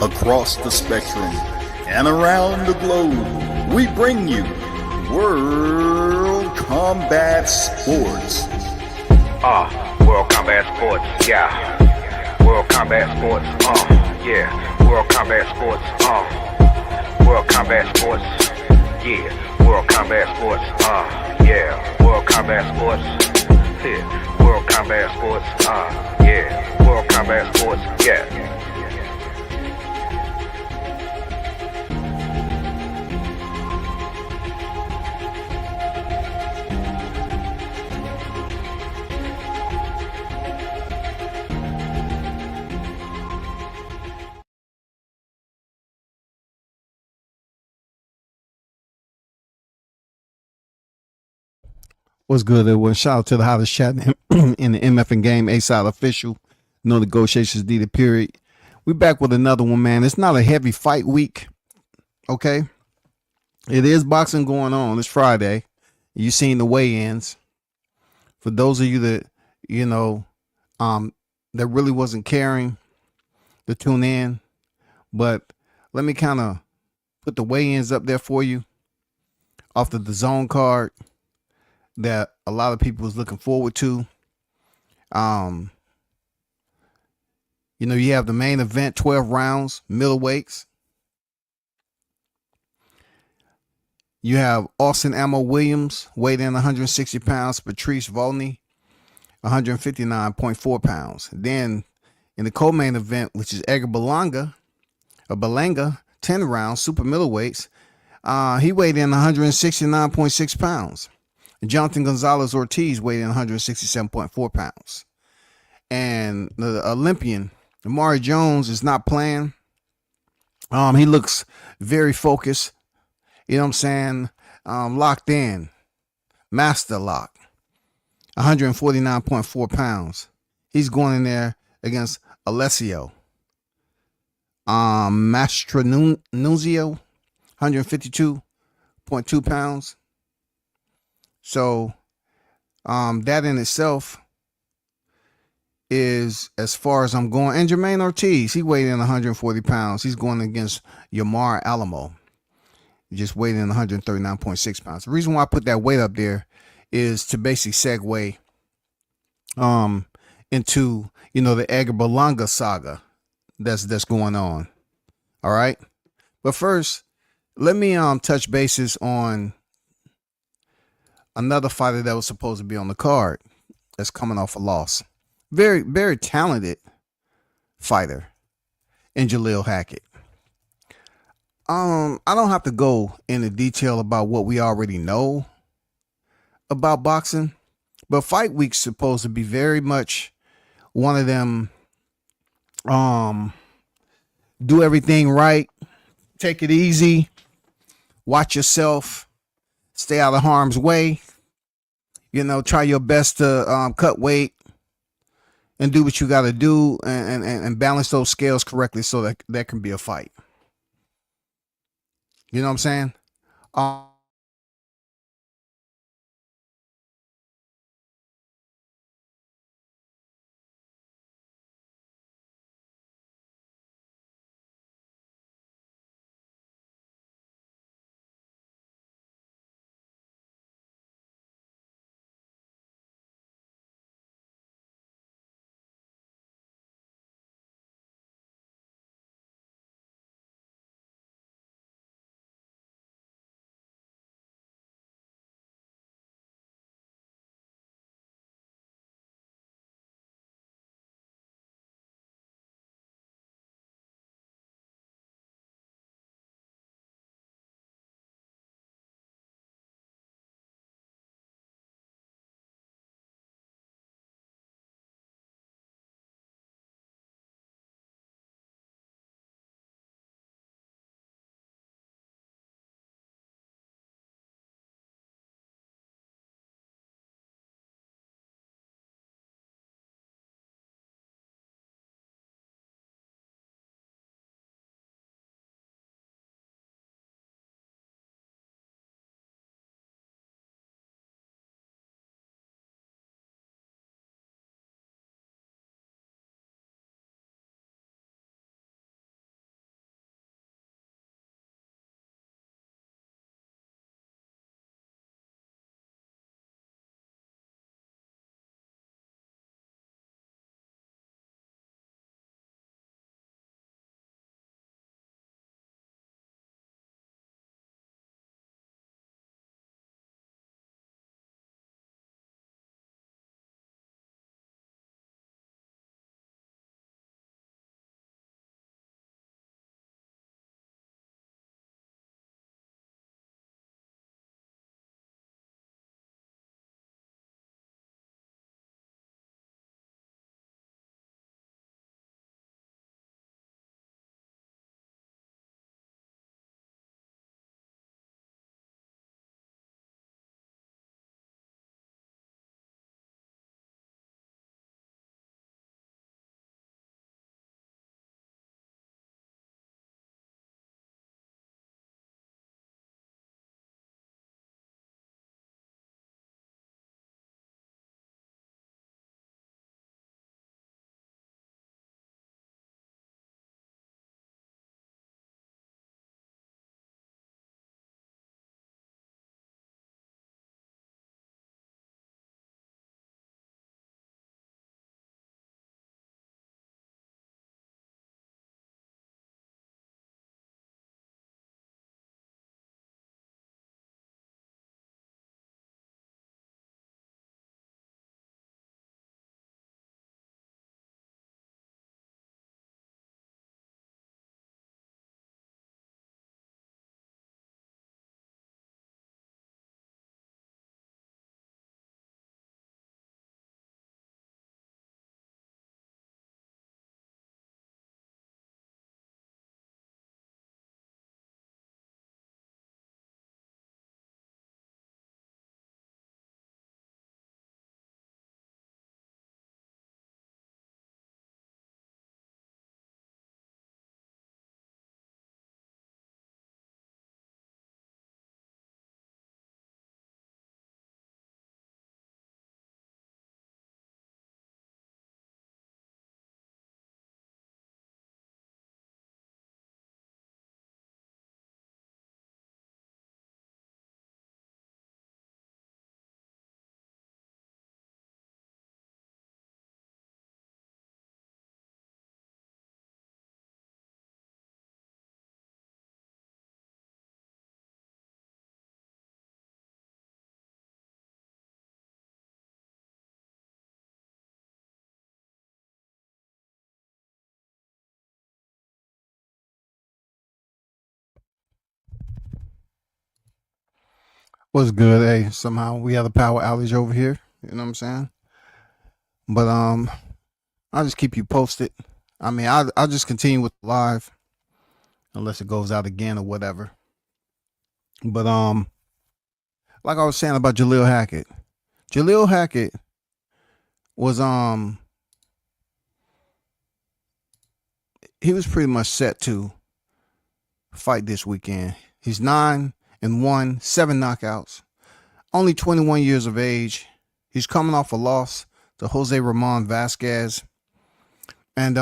across the spectrum and around the globe, we bring you World Combat Sports. World Combat Sports, yeah. World Combat Sports, yeah. World Combat Sports, World Combat Sports, yeah. World Combat Sports, yeah. World Combat Sports, yeah. World Combat Sports, yeah. World Combat Sports, yeah. What's good, everyone? Shout out to the hottest chat in the MF and Game A-Side official. No negotiations needed, period. We back with another one, man. It's not a heavy fight week, okay? It is boxing going on. It's Friday. You seen the weigh-ins. For those of you that, that really wasn't caring to tune in, but let me kind of put the weigh-ins up there for you off the DAZN card that a lot of people was looking forward to. You have the main event, 12 rounds, middleweights. You have Austin Ammowilliams, weighed in 160 pounds, Patrice Volney, 159.4 pounds. Then in the co-main event, which is Edgar Berlanga, 10 rounds, super middleweights, he weighed in 169.6 pounds. Jonathan Gonzalez Ortiz weighed in 167.4 pounds. And the Olympian, Amari Jones, is not playing. He looks very focused. You know what I'm saying? Locked in. Master lock. 149.4 pounds. He's going in there against Alessio. Mastronunzio, 152.2 pounds. So that in itself is as far as I'm going. And Jermaine Ortiz, he weighed in 140 pounds. He's going against Yamar Alamo. He just weighed in 139.6 pounds. The reason why I put that weight up there is to basically segue into, the Edgar Berlanga saga that's going on. All right. But first, let me touch bases on another fighter that was supposed to be on the card that's coming off a loss. Very, very talented fighter in Jaleel Hackett. I don't have to go into detail about what we already know about boxing, but fight week's supposed to be very much one of them do everything right, take it easy, watch yourself, stay out of harm's way, try your best to cut weight and do what you got to do and balance those scales correctly so that that can be a fight. You know what I'm saying? What's good? Hey, somehow we have a power outage over here. You know what I'm saying? But I'll just keep you posted. I mean, I'll just continue with live unless it goes out again or whatever. But like I was saying about Jaleel Hackett. Jaleel Hackett was he was pretty much set to fight this weekend. He's 9-1, 7 knockouts, only 21 years of age. He's coming off a loss to Jose Ramon Vasquez. And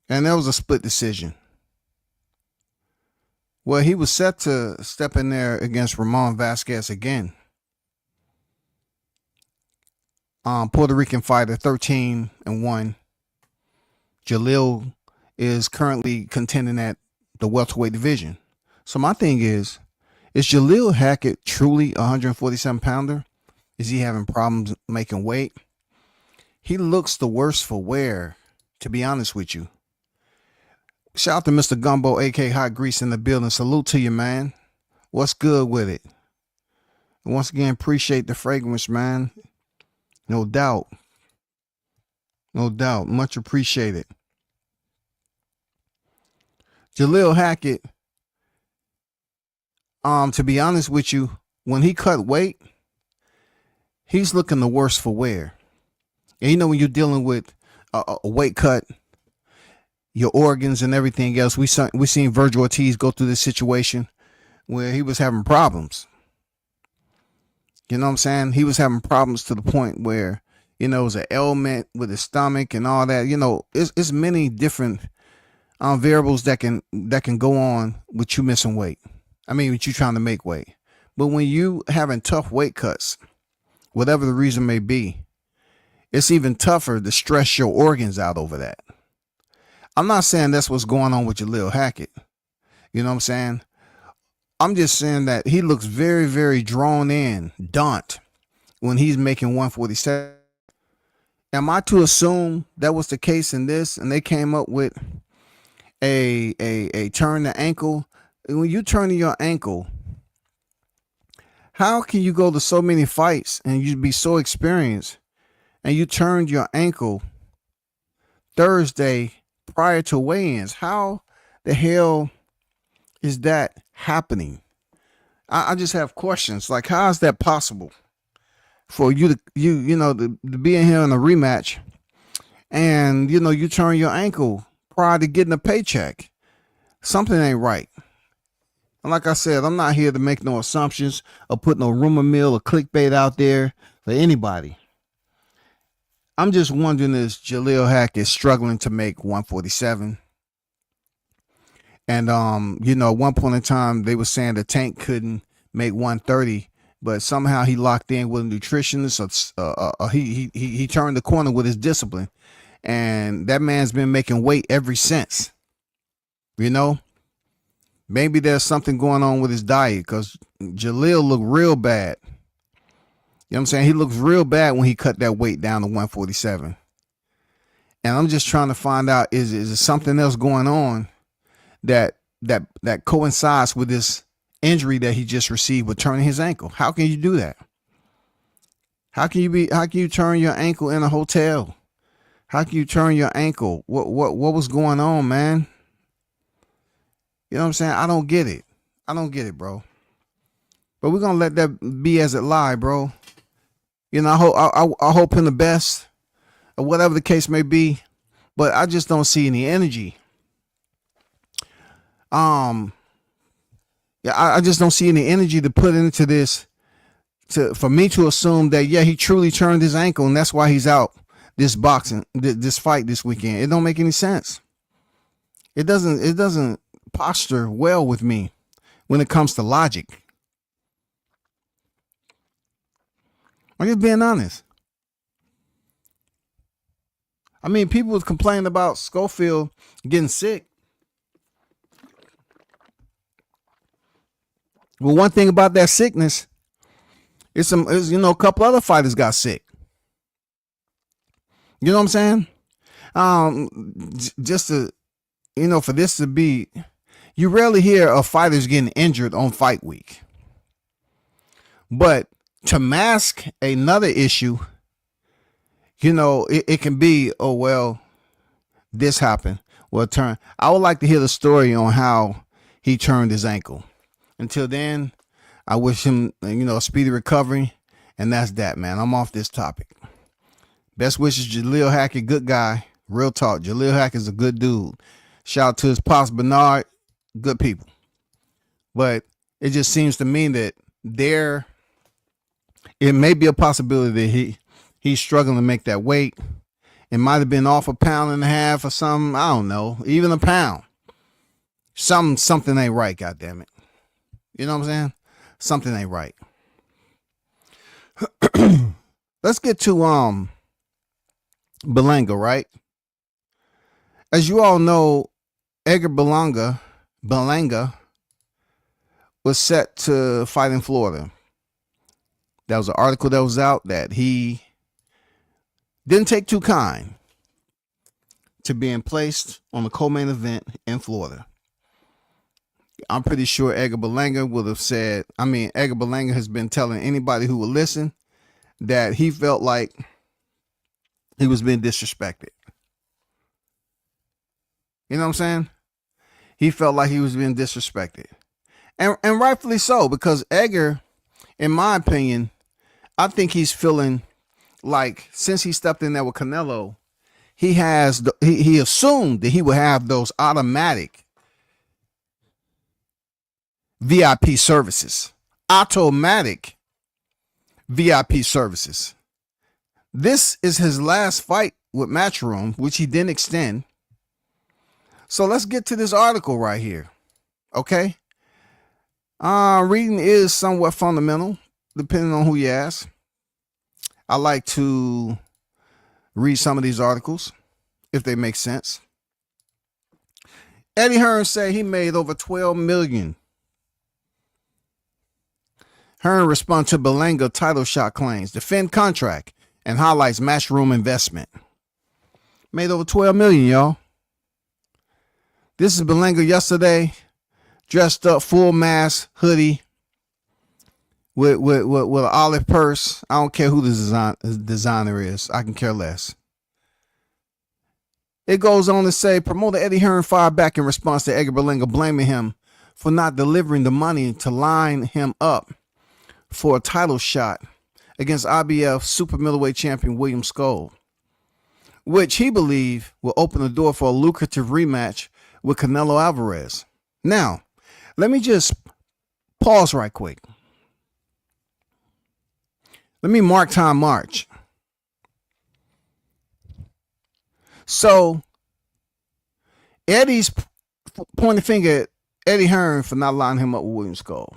there was a split decision. Well, he was set to step in there against Ramon Vasquez again. Puerto Rican fighter, 13-1. Jaleel is currently contending at the welterweight division. So my thing is Jaleel Hackett truly a 147-pounder? Is he having problems making weight? He looks the worse for wear, to be honest with you. Shout out to Mr. Gumbo, a.k.a. Hot Grease in the building. Salute to you, man. What's good with it? And once again, appreciate the fragrance, man. No doubt. No doubt. Much appreciated. Jaleel Hackett, to be honest with you, when he cut weight, he's looking the worse for wear. And you know, when you're dealing with a weight cut, your organs and everything else, we seen Virgil Ortiz go through this situation where he was having problems. You know what I'm saying? He was having problems to the point where, you know, it was an ailment with his stomach and all that. You know, it's many different variables that can go on with you missing weight. I mean, with you trying to make weight. But when you having tough weight cuts, whatever the reason may be, it's even tougher to stress your organs out over that. I'm not saying that's what's going on with Jaleel Hackett. You know what I'm saying? I'm just saying that he looks very, very drawn in, daunt, when he's making 147. Am I to assume that was the case in this, and they came up with a turn the ankle? When you turn your ankle, how can you go to so many fights and you be so experienced, and you turned your ankle Thursday prior to weigh-ins? How the hell is that happening? I just have questions. Like, how is that possible for you to to be in here in a rematch and you turn your ankle prior to getting a paycheck? Something ain't right. And like I said, I'm not here to make no assumptions or put no rumor mill or clickbait out there for anybody. I'm just wondering, is Jaleel Hackett struggling to make 147? And at one point in time they were saying the Tank couldn't make 130, but somehow he locked in with a nutritionist. He turned the corner with his discipline, and that man's been making weight ever since. Maybe there's something going on with his diet, because Jaleel looked real bad. You know what I'm saying? He looks real bad when he cut that weight down to 147. And I'm just trying to find out, is there something else going on that coincides with this injury that he just received with turning his ankle? How can you do that? How can you turn your ankle in a hotel? How can you turn your ankle? What was going on, man? You know what I'm saying? I don't get it. Bro. But we're gonna let that be as it lie, bro. I hope in the best, or whatever the case may be, but I just don't see any energy. I just don't see any energy to put into this for me to assume that he truly turned his ankle and that's why he's out this fight this weekend. It don't make any sense. It doesn't posture well with me when it comes to logic. I'm just being honest. I mean, people was complaining about Schofield getting sick. Well, one thing about that sickness is a couple other fighters got sick. You know what I'm saying? Just to, for this to be, You rarely hear of fighters getting injured on fight week. But to mask another issue, it can be, oh, well, this happened. Well, I would like to hear the story on how he turned his ankle. Until then, I wish him, a speedy recovery. And that's that, man. I'm off this topic. Best wishes, Jaleel Hackett, good guy. Real talk. Jaleel Hackett's a good dude. Shout out to his pops, Bernard. Good people. But it just seems to me that it may be a possibility that he's struggling to make that weight. It might have been off a pound and a half or something. I don't know. Even a pound. Something ain't right, goddammit. You know what I'm saying? Something ain't right. Let's get to Berlanga, right? As you all know, Edgar Berlanga was set to fight in Florida. That was an article that was out that he didn't take too kind to being placed on the co-main event in Florida. I'm pretty sure Edgar Berlanga would have said, Edgar Berlanga has been telling anybody who will listen that he felt like he was being disrespected. You know what I'm saying? He felt like he was being disrespected. And rightfully so, because Edgar, in my opinion, I think he's feeling like since he stepped in there with Canelo, he assumed that he would have those automatic VIP services. Automatic VIP services. This is his last fight with Matchroom, which he didn't extend. So let's get to this article right here. Okay? Reading is somewhat fundamental, depending on who you ask. I like to read some of these articles, if they make sense. Eddie Hearn said he made over $12 million. Hearn responds to Berlanga title shot claims, defend contract, and highlights Matchroom investment. Made over $12 million, y'all. This is Berlanga yesterday, dressed up, full mask, hoodie, with an olive purse. I don't care who the designer is. I can care less. It goes on to say, promoter Eddie Hearn fired back in response to Edgar Berlanga blaming him for not delivering the money to line him up for a title shot against IBF super middleweight champion William Skull, which he believed will open the door for a lucrative rematch with Canelo Alvarez. Now, let me just pause right quick. Let me mark time march. So, Eddie's pointing finger at Eddie Hearn for not lining him up with William Skull.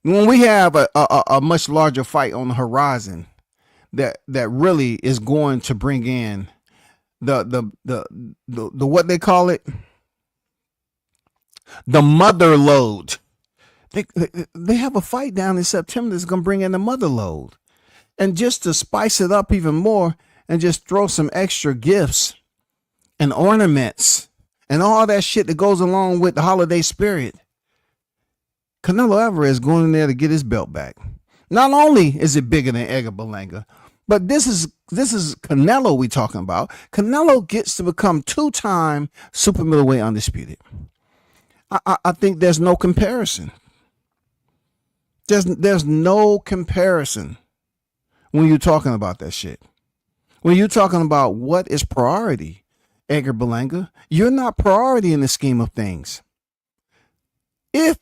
When we have a much larger fight on the horizon that really is going to bring in the what they call it, the mother load. They have a fight down in September that's going to bring in the mother load. And just to spice it up even more and just throw some extra gifts and ornaments and all that shit that goes along with the holiday spirit, Canelo Alvarez going in there to get his belt back. Not only is it bigger than Edgar Berlanga, but this is Canelo we talking about. Canelo gets to become 2-time super middleweight undisputed. I think there's no comparison. There's no comparison when you're talking about that shit. When you're talking about what is priority, Edgar Berlanga, you're not priority in the scheme of things. If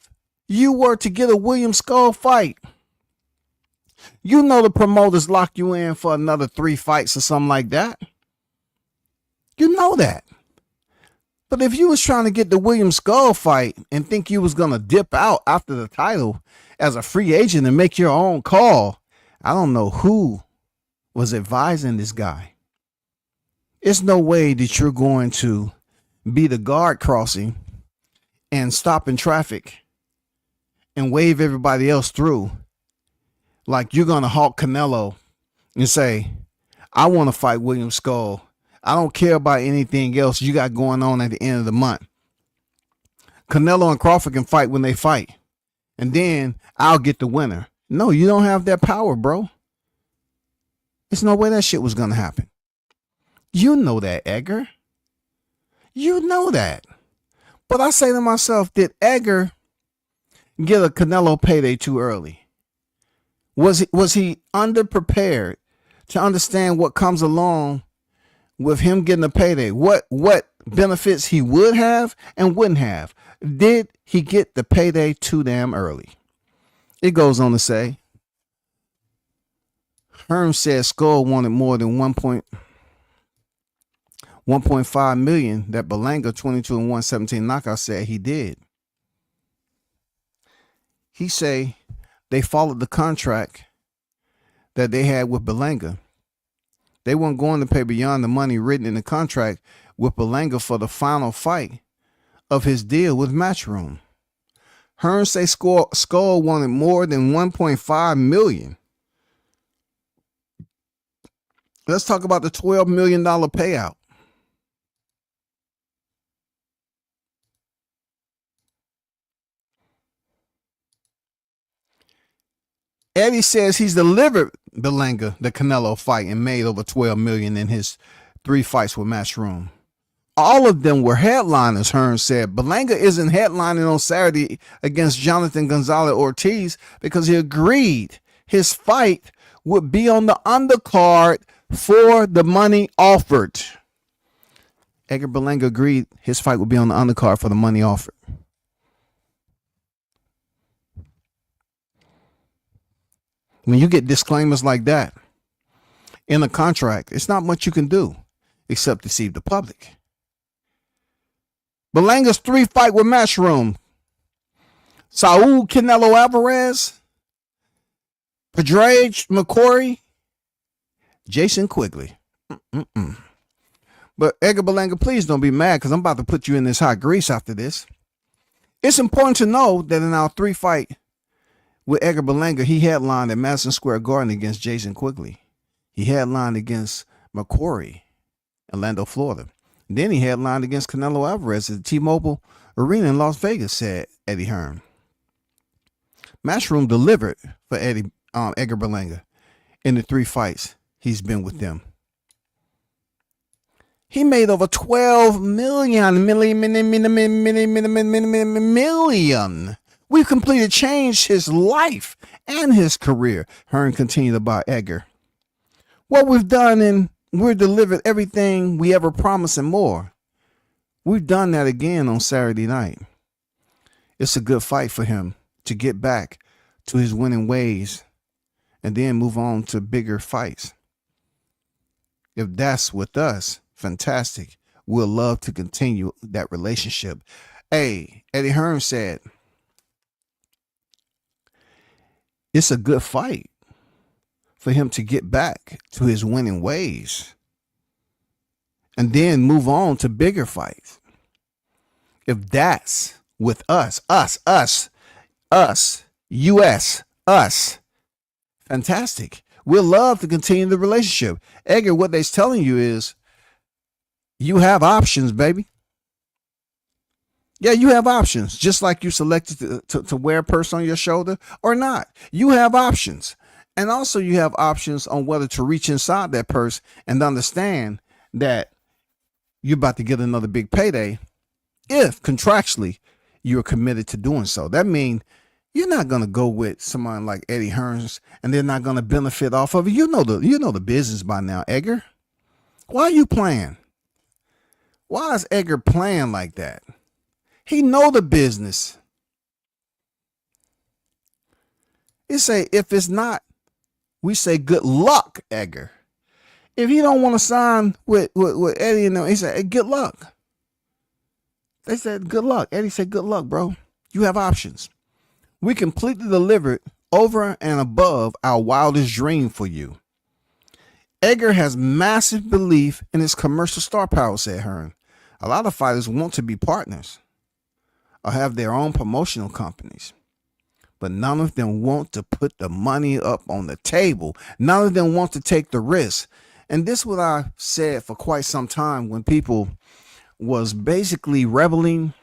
you were to get a William Skull fight, you know the promoters lock you in for another 3 fights or something like that. You know that. But if you was trying to get the William Skull fight and think you was going to dip out after the title as a free agent and make your own call, I don't know who was advising this guy. It's no way that you're going to be the guard crossing and stop in traffic and wave everybody else through like you're going to halt Canelo and say, I want to fight William Skull. I don't care about anything else you got going on at the end of the month. Canelo and Crawford can fight when they fight, and then I'll get the winner. No, you don't have that power, bro. There's no way that shit was going to happen. You know that, Edgar. You know that. But I say to myself, did Edgar get a Canelo payday too early? Was he underprepared to understand what comes along with him getting a payday? What benefits he would have and wouldn't have? Did he get the payday too damn early? It goes on to say, Hearn said Skull wanted more than 1.5 million that Berlanga 22-117 knockout said he did. He say they followed the contract that they had with Berlanga. They weren't going to pay beyond the money written in the contract with Berlanga for the final fight of his deal with Matchroom. Hearn say Skull wanted more than 1.5 million. Let's talk about the $12 million payout. Eddie says he's delivered Berlanga the Canelo fight and made over $12 million in his 3 fights with Matchroom. All of them were headliners, Hearn said. Berlanga isn't headlining on Saturday against Jonathan Gonzalez Ortiz because he agreed his fight would be on the undercard for the money offered. Edgar Berlanga agreed his fight would be on the undercard for the money offered. When you get disclaimers like that in a contract, it's not much you can do except deceive the public. Berlanga's 3 fight with Matchroom: Saul Canelo Alvarez, Padraig McCrory, Jason Quigley. But Edgar Berlanga, please don't be mad because I'm about to put you in this hot grease after this. It's important to know that in our 3 fight with Edgar Berlanga, he headlined at Madison Square Garden against Jason Quigley. He headlined against McCrory, Orlando, Florida. Then he headlined against Canelo Alvarez at the T-Mobile Arena in Las Vegas, said Eddie Hearn. Matchroom delivered for Edgar Berlanga in the 3 fights he's been with them. He made over 12 million. We've completely changed his life and his career, Hearn continued about Edgar. What we've done, and we've delivered everything we ever promised and more. We've done that again on Saturday night. It's a good fight for him to get back to his winning ways and then move on to bigger fights. If that's with us, fantastic. We'll love to continue that relationship. Hey, Eddie Hearn said, it's a good fight for him to get back to his winning ways and then move on to bigger fights. If that's with us, US, fantastic. We'll love to continue the relationship. Edgar, what they're telling you is you have options, baby. Yeah, you have options. Just like you selected to wear a purse on your shoulder or not. You have options. And also you have options on whether to reach inside that purse and understand that you're about to get another big payday if contractually you're committed to doing so. That means you're not going to go with someone like Eddie Hearns and they're not going to benefit off of it. You know the business by now, Edgar. Why are you playing? Why is Edgar playing like that? He know the business. It say if it's not, we say good luck, Edgar. If he don't want to sign with Eddie and them, he said, hey, good luck. They said good luck. Eddie said good luck, bro. You have options. We completely delivered over and above our wildest dream for you. Edgar has massive belief in his commercial star power, said Hearn. A lot of fighters want to be partners or have their own promotional companies, but none of them want to put the money up on the table. None of them want to take the risk. And this is what I said for quite some time when people was basically rebelling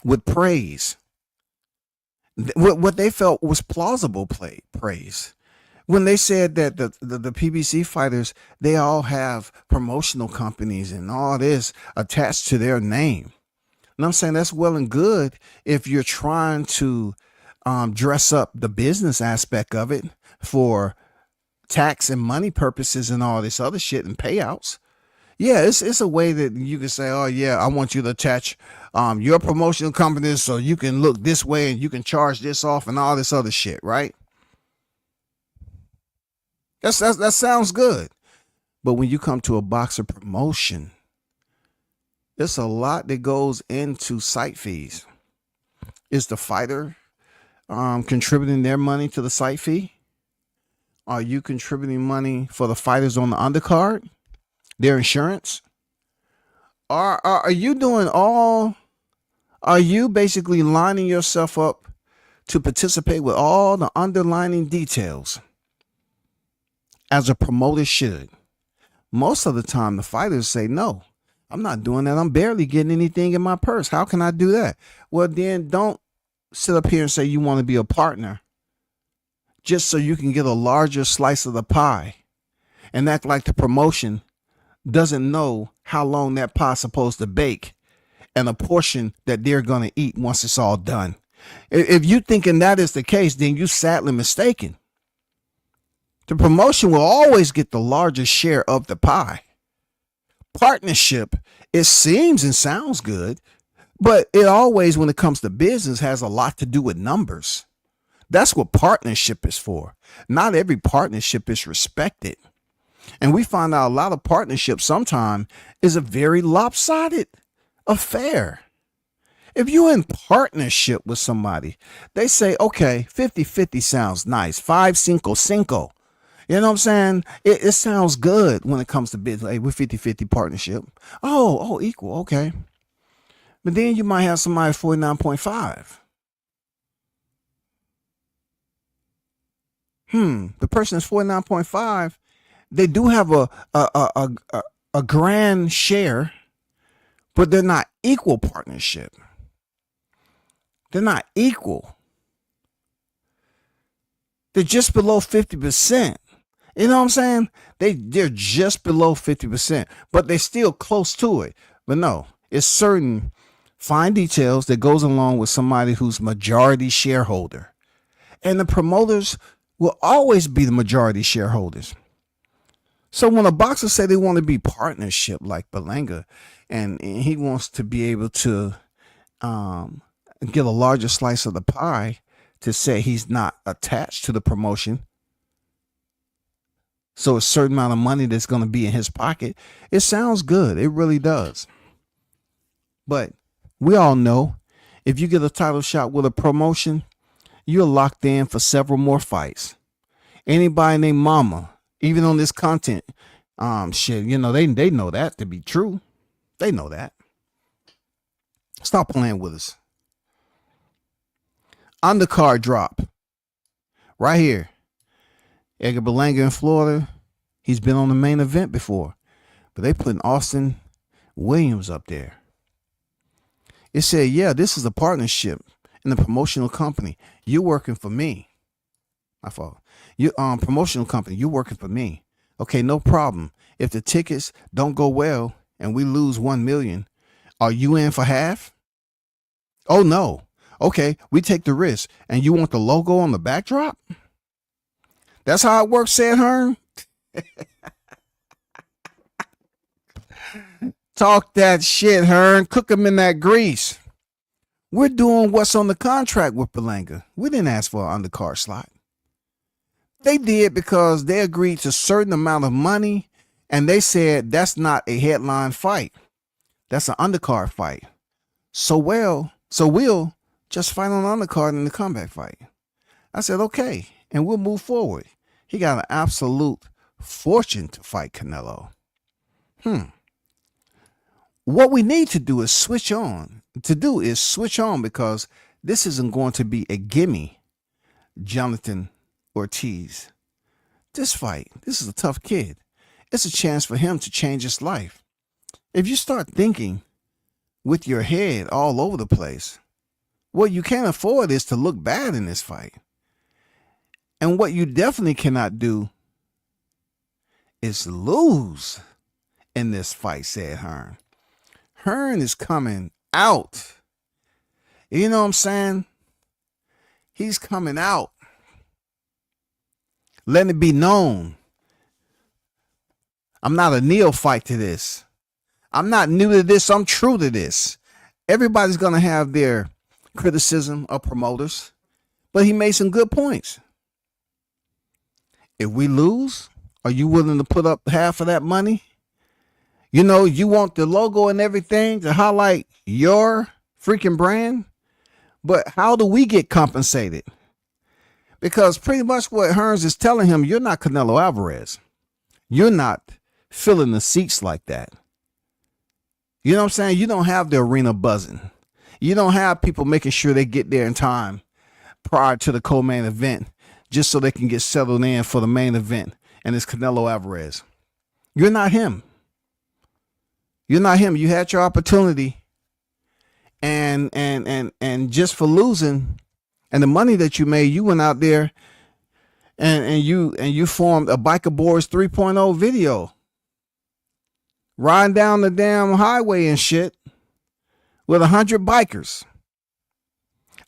with praise. What they felt was plausible praise. When they said that the PBC fighters, they all have promotional companies and all this attached to their name. And I'm saying that's well and good if you're trying to dress up the business aspect of it for tax and money purposes and all this other shit and payouts. Yeah, it's a way that you can say, oh yeah, I want you to attach your promotional companies so you can look this way and you can charge this off and all this other shit, right? That sounds good. But when you come to a boxer promotion, there's a lot that goes into site fees. Is the fighter contributing their money to the site fee? Are you contributing money for the fighters on the undercard? Their insurance? Are you doing all? Are you basically lining yourself up to participate with all the underlining details as a promoter should? Most of the time, the fighters say, no, I'm not doing that. I'm barely getting anything in my purse. How can I do that? Well, then don't sit up here and say you want to be a partner just so you can get a larger slice of the pie and act like the promotion doesn't know how long that pie's supposed to bake and a portion that they're going to eat once it's all done. If you thinking that is the case, then you're sadly mistaken. The promotion will always get the largest share of the pie. Partnership, it seems and sounds good, but it always, when it comes to business, has a lot to do with numbers. That's what partnership is for. Not every partnership is respected. And we find out a lot of partnerships sometimes is a very lopsided affair. If you're in partnership with somebody, they say, okay, 50-50 sounds nice. 5-5. You know what I'm saying? It sounds good when it comes to business. Hey, we're 50-50 partnership. Oh, equal. Okay. But then you might have somebody 49.5. The person is 49.5. They do have a grand share, but they're not equal partnership. They're not equal. They're just below 50%. You know what I'm saying? They're just below 50%, but they're still close to it. But no, it's certain fine details that goes along with somebody who's majority shareholder. And the promoters will always be the majority shareholders. So when a boxer say they want to be partnership like Berlanga, and he wants to be able to get a larger slice of the pie to say he's not attached to the promotion, so a certain amount of money that's going to be in his pocket, it sounds good. It really does. But we all know if you get a title shot with a promotion, you're locked in for several more fights. Anybody named Mama, even on this content, shit, you know, they know that to be true. They know that. Stop playing with us. Undercard drop. Right here. Edgar Berlanga in Florida. He's been on the main event before. But they putting Austin Williams up there. It said, yeah, this is a partnership in the promotional company. You're working for me. My fault. You promotional company, you're working for me. Okay, no problem. If the tickets don't go well and we lose 1 million, are you in for half? Oh no. Okay, we take the risk. And you want the logo on the backdrop? That's how it works, said Hearn. Talk that shit, Hearn. Cook them in that grease. We're doing what's on the contract with Berlanga. We didn't ask for an undercard slot. They did because they agreed to a certain amount of money, and they said that's not a headline fight. That's an undercard fight. So we'll just fight on the undercard in the comeback fight. I said, okay, and we'll move forward. He got an absolute fortune to fight Canelo. What we need to do is switch on. Because this isn't going to be a gimme, Jonathan Ortiz. This fight, this is a tough kid. It's a chance for him to change his life. If you start thinking with your head all over the place, What you can't afford is to look bad in this fight. And what you definitely cannot do is lose in this fight, said Hearn. Hearn is coming out. You know what I'm saying? He's coming out. Letting it be known. I'm not a neophyte to this. I'm not new to this. I'm true to this. Everybody's going to have their criticism of promoters, but he made some good points. If we lose, are you willing to put up half of that money? You know, you want the logo and everything to highlight your freaking brand, but how do we get compensated? Because pretty much what Hearns is telling him, you're not Canelo Alvarez. You're not filling the seats like that. You know what I'm saying? You don't have the arena buzzing. You don't have people making sure they get there in time prior to the co-main event just so they can get settled in for the main event. And it's Canelo Alvarez. You're not him. You're not him. You had your opportunity. And just for losing and the money that you made, you went out there and you formed a Biker Boys 3.0 video. Riding down the damn highway and shit with 100 bikers.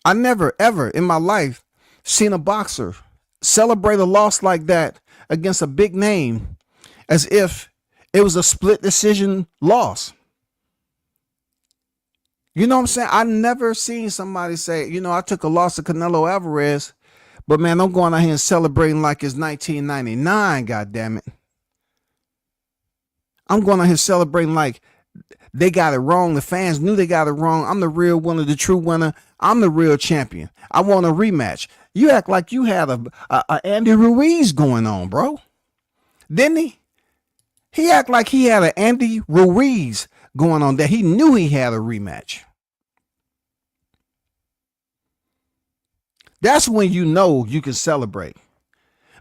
I never, ever in my life seen a boxer celebrate a loss like that against a big name as if it was a split decision loss. You know what I'm saying? I never seen somebody say, you know, I took a loss to Canelo Alvarez, but man, I'm going out here and celebrating like it's 1999, goddammit. I'm going out here celebrating like they got it wrong. The fans knew they got it wrong. I'm the real winner, the true winner. I'm the real champion. I want a rematch. You act like you had a Andy Ruiz going on, bro. Didn't he? He act like he had an Andy Ruiz going on that he knew he had a rematch. That's when you know you can celebrate.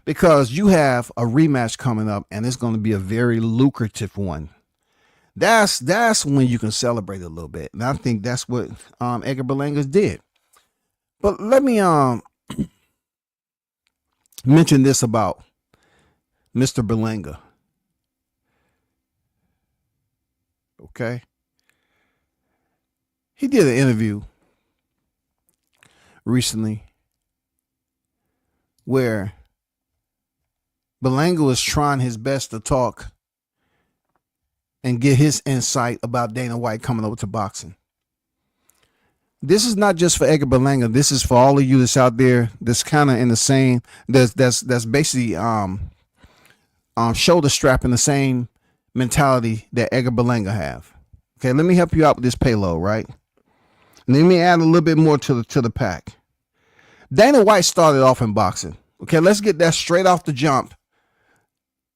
Because you have a rematch coming up and it's going to be a very lucrative one. That's when you can celebrate a little bit. And I think that's what Edgar Berlanga did. But let me mention this about Mr. Berlanga. Okay. He did an interview recently where Berlanga was trying his best to talk and get his insight about Dana White coming over to boxing. This is not just for Edgar Berlanga. This is for all of you that's out there that's kind of in the same, that's basically shoulder strapping the same mentality that Edgar Berlanga have. Okay, let me help you out with this payload, right? Let me add a little bit more to the pack. Dana White started off in boxing. Okay, let's get that straight off the jump.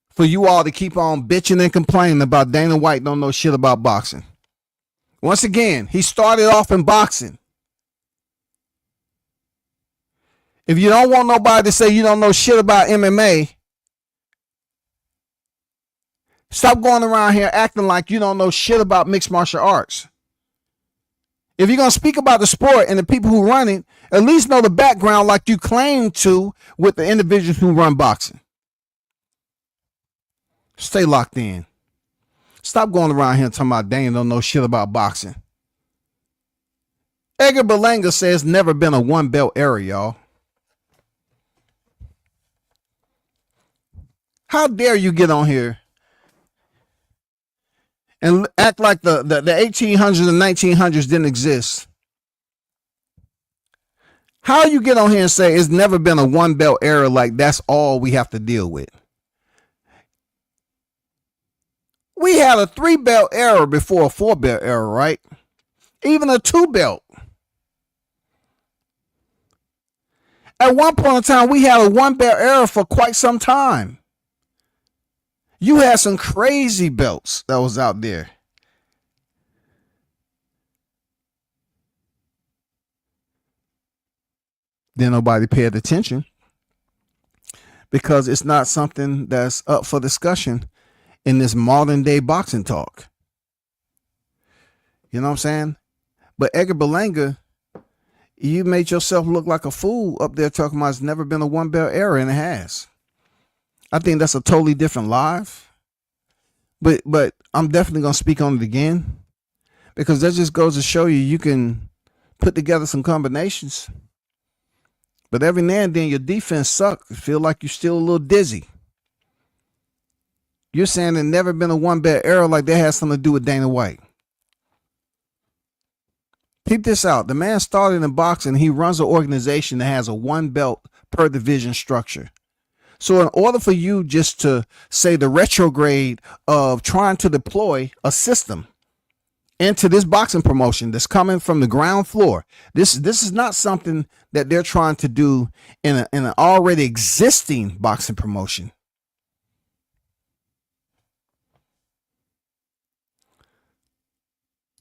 For you all to keep on bitching and complaining about Dana White don't know shit about boxing. Once again, he started off in boxing. If you don't want nobody to say you don't know shit about MMA, stop going around here acting like you don't know shit about mixed martial arts. If you're going to speak about the sport and the people who run it, at least know the background like you claim to with the individuals who run boxing. Stay locked in. Stop going around here talking about Dana don't know shit about boxing. Edgar Berlanga says never been a one belt era, y'all. How dare you get on here and act like the 1800s and 1900s didn't exist? How you get on here and say it's never been a one belt era like that's all we have to deal with? We had a 3-belt era before a 4-belt era, right? Even a 2-belt. At one point in time, we had a 1-belt era for quite some time. You had some crazy belts that was out there. Then nobody paid attention because it's not something that's up for discussion in this modern day boxing talk. You know what I'm saying? But Edgar Berlanga, You made yourself look like a fool up there talking about it's never been a one belt era, and it has. I think that's a totally different live. But I'm definitely gonna speak on it again because that just goes to show you can put together some combinations. But every now and then your defense sucks. You feel like you're still a little dizzy. You're saying there's never been a one belt era, like that has something to do with Dana White. Keep this out. The man started in boxing. He runs an organization that has a one belt per division structure. So in order for you just to say the retrograde of trying to deploy a system into this boxing promotion that's coming from the ground floor, this is not something that they're trying to do in an already existing boxing promotion.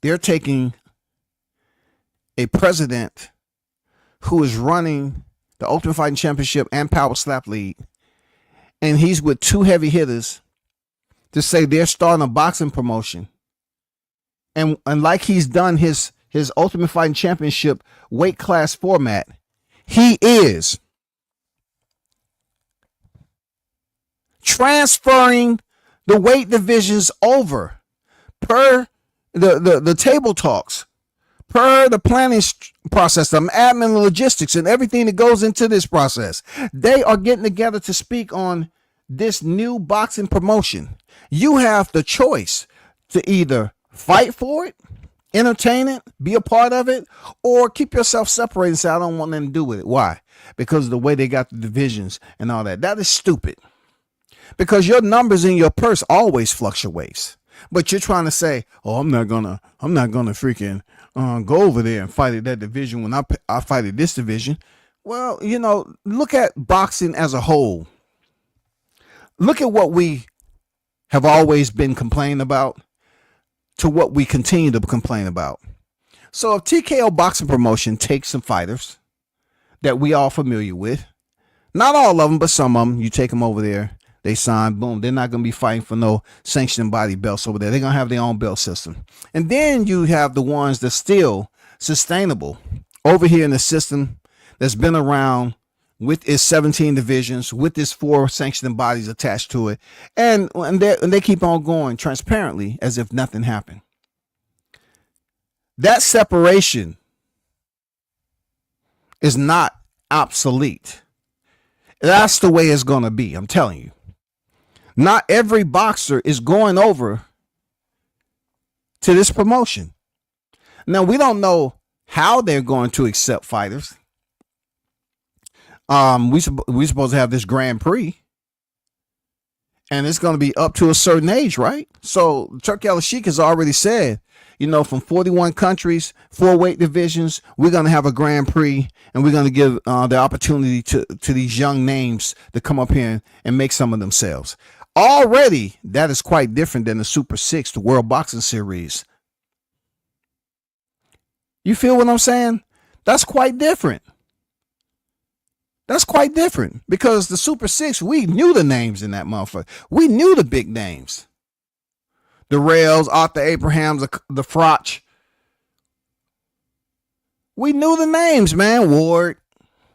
They're taking a president who is running the Ultimate Fighting Championship and Power Slap League, and he's with two heavy hitters to say they're starting a boxing promotion. And like he's done his Ultimate Fighting Championship weight class format, he is transferring the weight divisions over per the table talks, per the planning process, the admin, logistics, and everything that goes into this process. They are getting together to speak on this new boxing promotion. You have the choice to either fight for it, entertain it, be a part of it, or keep yourself separated and say, I don't want nothing to do with it. Why? Because of the way they got the divisions and all that. That is stupid. Because your numbers in your purse always fluctuates. But you're trying to say, oh, I'm not gonna freaking go over there and fight at that division when I fight at this division. Well, look at boxing as a whole. Look at what we have always been complaining about to what we continue to complain about. So if TKO Boxing Promotion takes some fighters that we all familiar with, not all of them, but some of them, you take them over there, they sign, boom, they're not going to be fighting for no sanctioned body belts over there. They're going to have their own belt system. And then you have the ones that's still sustainable over here in the system that's been around with its 17 divisions, with its 4 sanctioned bodies attached to it. And they keep on going transparently as if nothing happened. That separation is not obsolete. That's the way it's going to be. I'm telling you. Not every boxer is going over to this promotion. Now, we don't know how they're going to accept fighters. We supposed to have this Grand Prix, and it's going to be up to a certain age, right? So Turki Al-Sheikh has already said, from 41 countries, 4 weight divisions, we're going to have a Grand Prix, and we're going to give the opportunity to these young names to come up here and make some of themselves. Already, that is quite different than the Super 6, the World Boxing Series. You feel what I'm saying? That's quite different. That's quite different because the Super 6, we knew the names in that motherfucker. We knew the big names. The Rails, Arthur Abrahams, the Froch. We knew the names, man. Ward.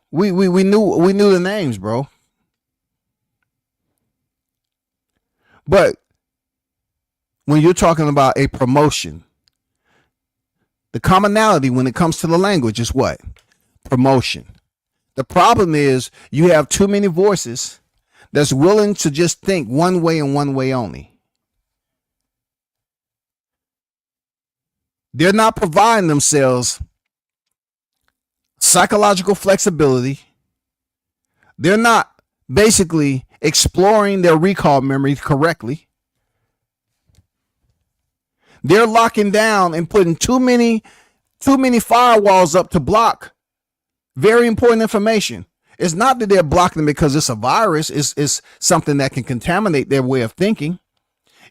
We knew the names, bro. But when you're talking about a promotion, the commonality when it comes to the language is what? Promotion. The problem is you have too many voices that's willing to just think one way and one way only. They're not providing themselves psychological flexibility. They're not basically exploring their recall memory correctly. They're locking down and putting too many firewalls up to block very important information. It's not that they're blocking them because it's a virus. It's something that can contaminate their way of thinking.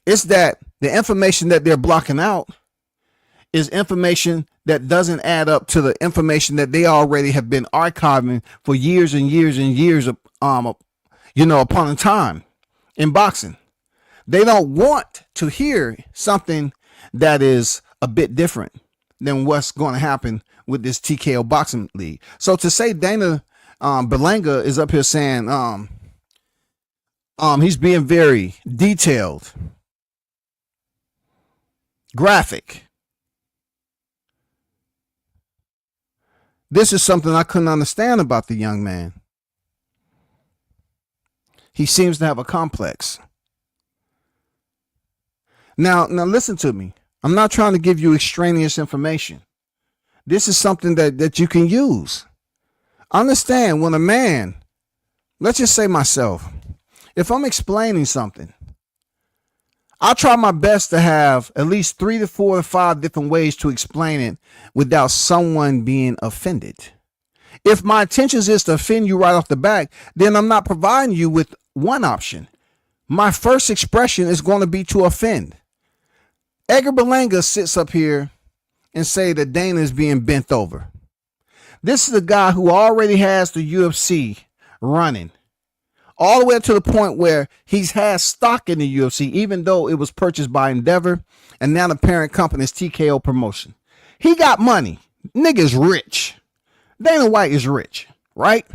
It's that the information that they're blocking out is information that doesn't add up to the information that they already have been archiving for years and years and years upon a time in boxing. They don't want to hear something that is a bit different. than what's going to happen with this TKO boxing league. So to say Dana Berlanga is up here saying he's being very detailed, graphic. This is something I couldn't understand about the young man. He seems to have a complex. Now listen to me. I'm not trying to give you extraneous information. This is something that you can use. Understand when a man, let's just say myself, if I'm explaining something, I'll try my best to have at least 3 to 4 or 5 different ways to explain it without someone being offended. If my intentions is to offend you right off the bat, then I'm not providing you with one option. My first expression is going to be to offend. Edgar Berlanga sits up here and say that Dana is being bent over. This is a guy who already has the UFC running all the way up to the point where he's had stock in the UFC, even though it was purchased by Endeavor, and now the parent company is TKO Promotion. He got money. Nigga's rich. Dana White is rich, right?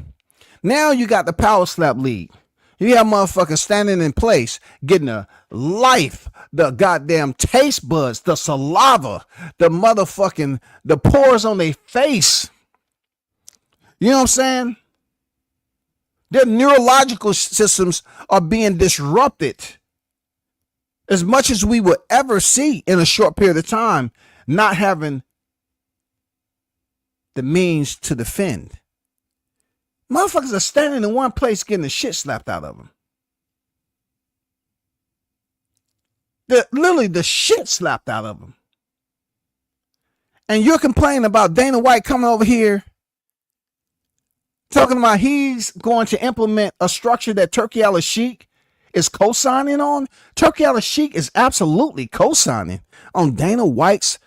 Now you got the Power Slap League. You have motherfuckers standing in place, getting a life, the goddamn taste buds, the saliva, the pores on their face. You know what I'm saying? Their neurological systems are being disrupted as much as we would ever see in a short period of time, not having the means to defend. Motherfuckers are standing in one place getting the shit slapped out of them. Literally the shit slapped out of them. And you're complaining about Dana White coming over here talking about he's going to implement a structure that Turki Al-Sheikh is co-signing on. Turki Al-Sheikh is absolutely co-signing on Dana White's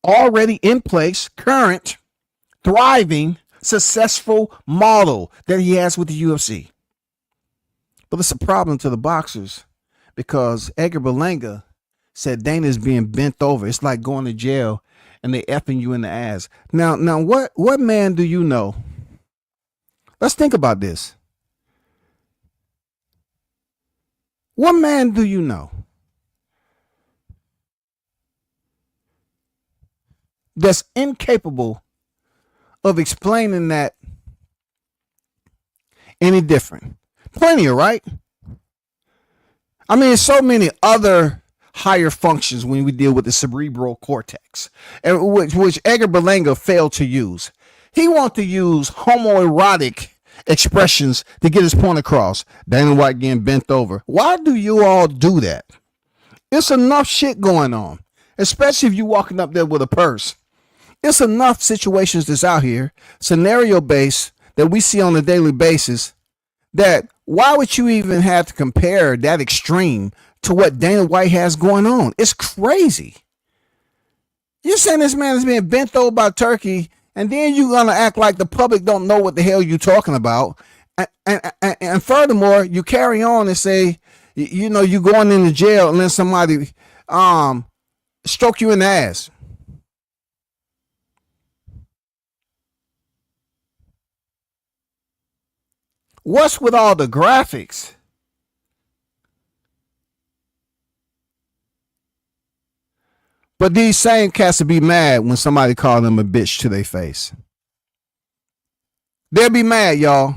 already in place, current, thriving, successful model that he has with the UFC. But it's a problem to the boxers because Edgar Berlanga said Dana's being bent over. It's like going to jail and they effing you in the ass. Now what man do you know? Let's think about this. What man do you know that's incapable of explaining that any different? Plenty, right? I mean, so many other higher functions when we deal with the cerebral cortex, and which Edgar Berlanga failed to use. He wants to use homoerotic expressions to get his point across. Dana White getting bent over. Why do you all do that? It's enough shit going on, especially if you're walking up there with a purse. It's enough situations that's out here, scenario based, that we see on a daily basis, that why would you even have to compare that extreme to what Dana White has going on? It's crazy. You're saying this man is being bent over by Turkey, and then you're going to act like the public don't know what the hell you're talking about. And furthermore, you carry on and say, you know, you're going into jail and then somebody stroke you in the ass. What's with all the graphics? But these same cats will be mad when somebody call them a bitch to their face. They'll be mad, y'all.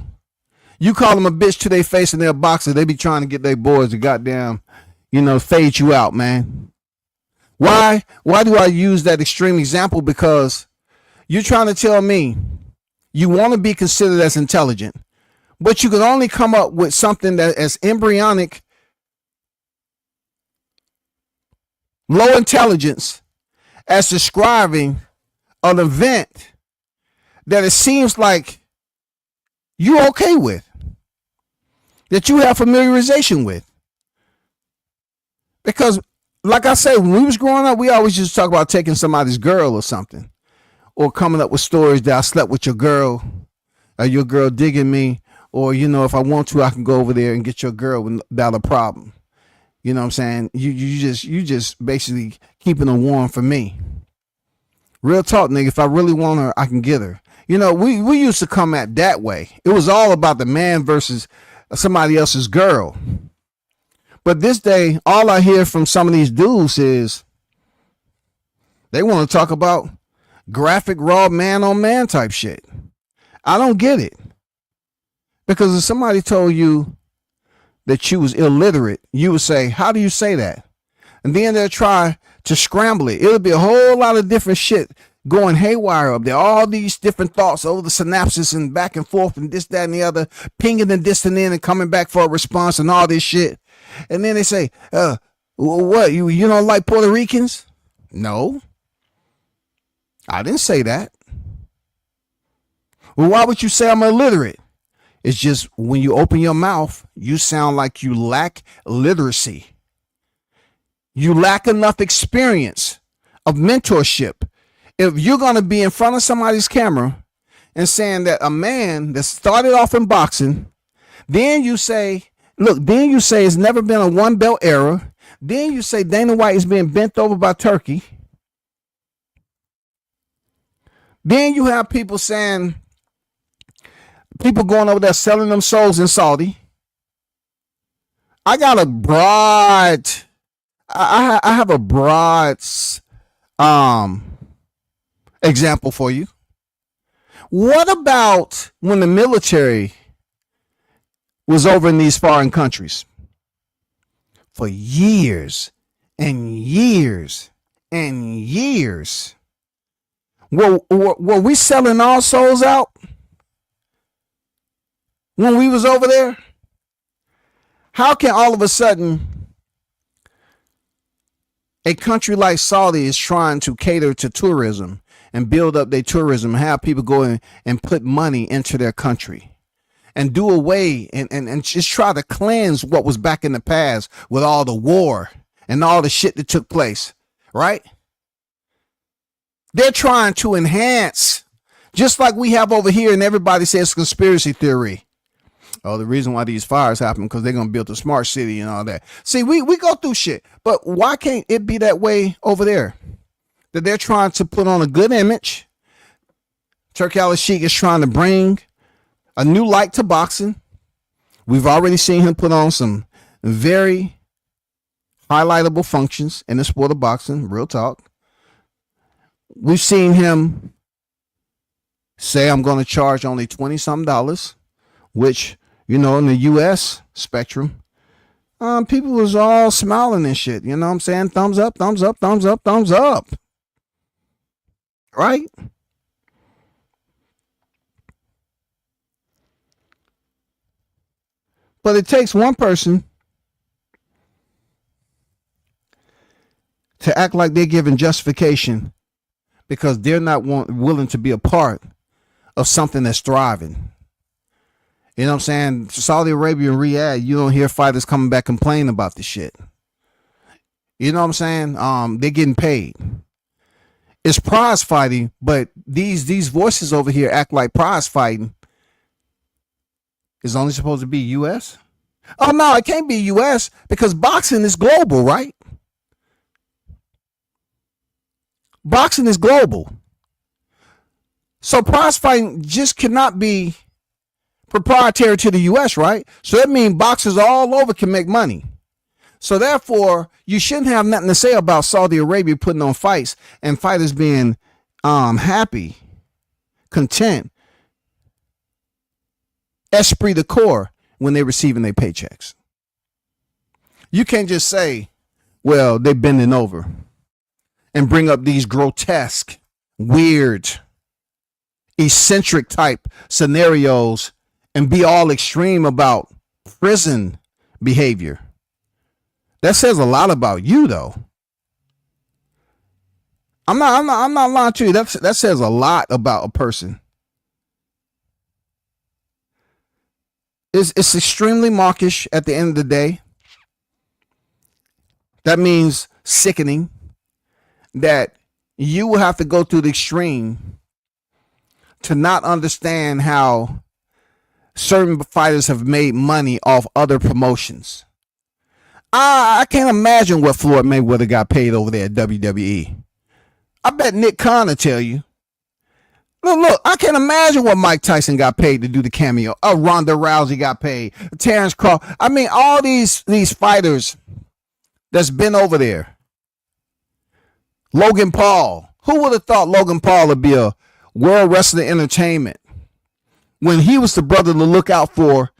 You call them a bitch to their face and they're a boxer. They be trying to get their boys to goddamn, fade you out, man. Why? Why do I use that extreme example? Because you're trying to tell me you want to be considered as intelligent, but you can only come up with something that is embryonic, low intelligence, as describing an event that it seems like you're okay with, that you have familiarization with. Because, like I said, when we was growing up, we always just talk about taking somebody's girl or something, or coming up with stories that I slept with your girl, or your girl digging me, or, if I want to, I can go over there and get your girl without a problem. You know what I'm saying? You just basically keeping her warm for me. Real talk, nigga. If I really want her, I can get her. You know, we used to come at that way. It was all about the man versus somebody else's girl. But this day, all I hear from some of these dudes is they want to talk about graphic, raw, man on man type shit. I don't get it. Because if somebody told you that you was illiterate, you would say, how do you say that? And then they'll try to scramble it. It'll be a whole lot of different shit going haywire up there. All these different thoughts over the synapses and back and forth and this, that, and the other, pinging and disting in and coming back for a response and all this shit. And then they say, what, you don't like Puerto Ricans? No. I didn't say that. Well, why would you say I'm illiterate? It's just when you open your mouth, you sound like you lack literacy. You lack enough experience of mentorship. If you're going to be in front of somebody's camera and saying that a man that started off in boxing, then you say, then you say it's never been a one belt era. Then you say Dana White is being bent over by Turkey. Then you have people saying, people going over there selling them souls in Saudi. I got a broad, I have a broad example for you. What about when the military was over in these foreign countries for years and years and years? Were we selling our souls out when we was over there? How can all of a sudden a country like Saudi is trying to cater to tourism and build up their tourism, have people go in and put money into their country and do away and just try to cleanse what was back in the past with all the war and all the shit that took place, right? They're trying to enhance, just like we have over here, and everybody says conspiracy theory. Oh, the reason why these fires happen because they're going to build a smart city and all that. See, we go through shit, but why can't it be that way over there? That they're trying to put on a good image. Turki Al-Sheikh is trying to bring a new light to boxing. We've already seen him put on some very highlightable functions in the sport of boxing, real talk. We've seen him say, I'm going to charge only $20-something, which, you know, in the U.S. spectrum, people was all smiling and shit. You know what I'm saying? Thumbs up, thumbs up, thumbs up, thumbs up. Right? But it takes one person to act like they're giving justification because they're not willing to be a part of something that's thriving. You know what I'm saying? Saudi Arabia and Riyadh, you don't hear fighters coming back complaining about this shit. You know what I'm saying? They're getting paid. It's prize fighting, but these voices over here act like prize fighting is only supposed to be U.S. Oh, no, it can't be U.S. because boxing is global, right? Boxing is global. So prize fighting just cannot be proprietary to the U.S., right? So that means boxers all over can make money. So therefore, you shouldn't have nothing to say about Saudi Arabia putting on fights and fighters being happy, content, esprit de corps when they're receiving their paychecks. You can't just say, well, they're bending over and bring up these grotesque, weird, eccentric type scenarios and be all extreme about prison behavior. That says a lot about you, though. I'm not lying to you. That says a lot about a person. It's extremely mawkish at the end of the day. That means sickening. That you will have to go through the extreme to not understand how certain fighters have made money off other promotions. I can't imagine what Floyd Mayweather got paid over there at WWE. I bet Nick Khan will tell you. Look, I can't imagine what Mike Tyson got paid to do the cameo. Ronda Rousey got paid. Terrence Crawford. I mean, all these fighters that's been over there. Logan Paul. Who would have thought Logan Paul would be a World Wrestling Entertainment when he was the brother to look out for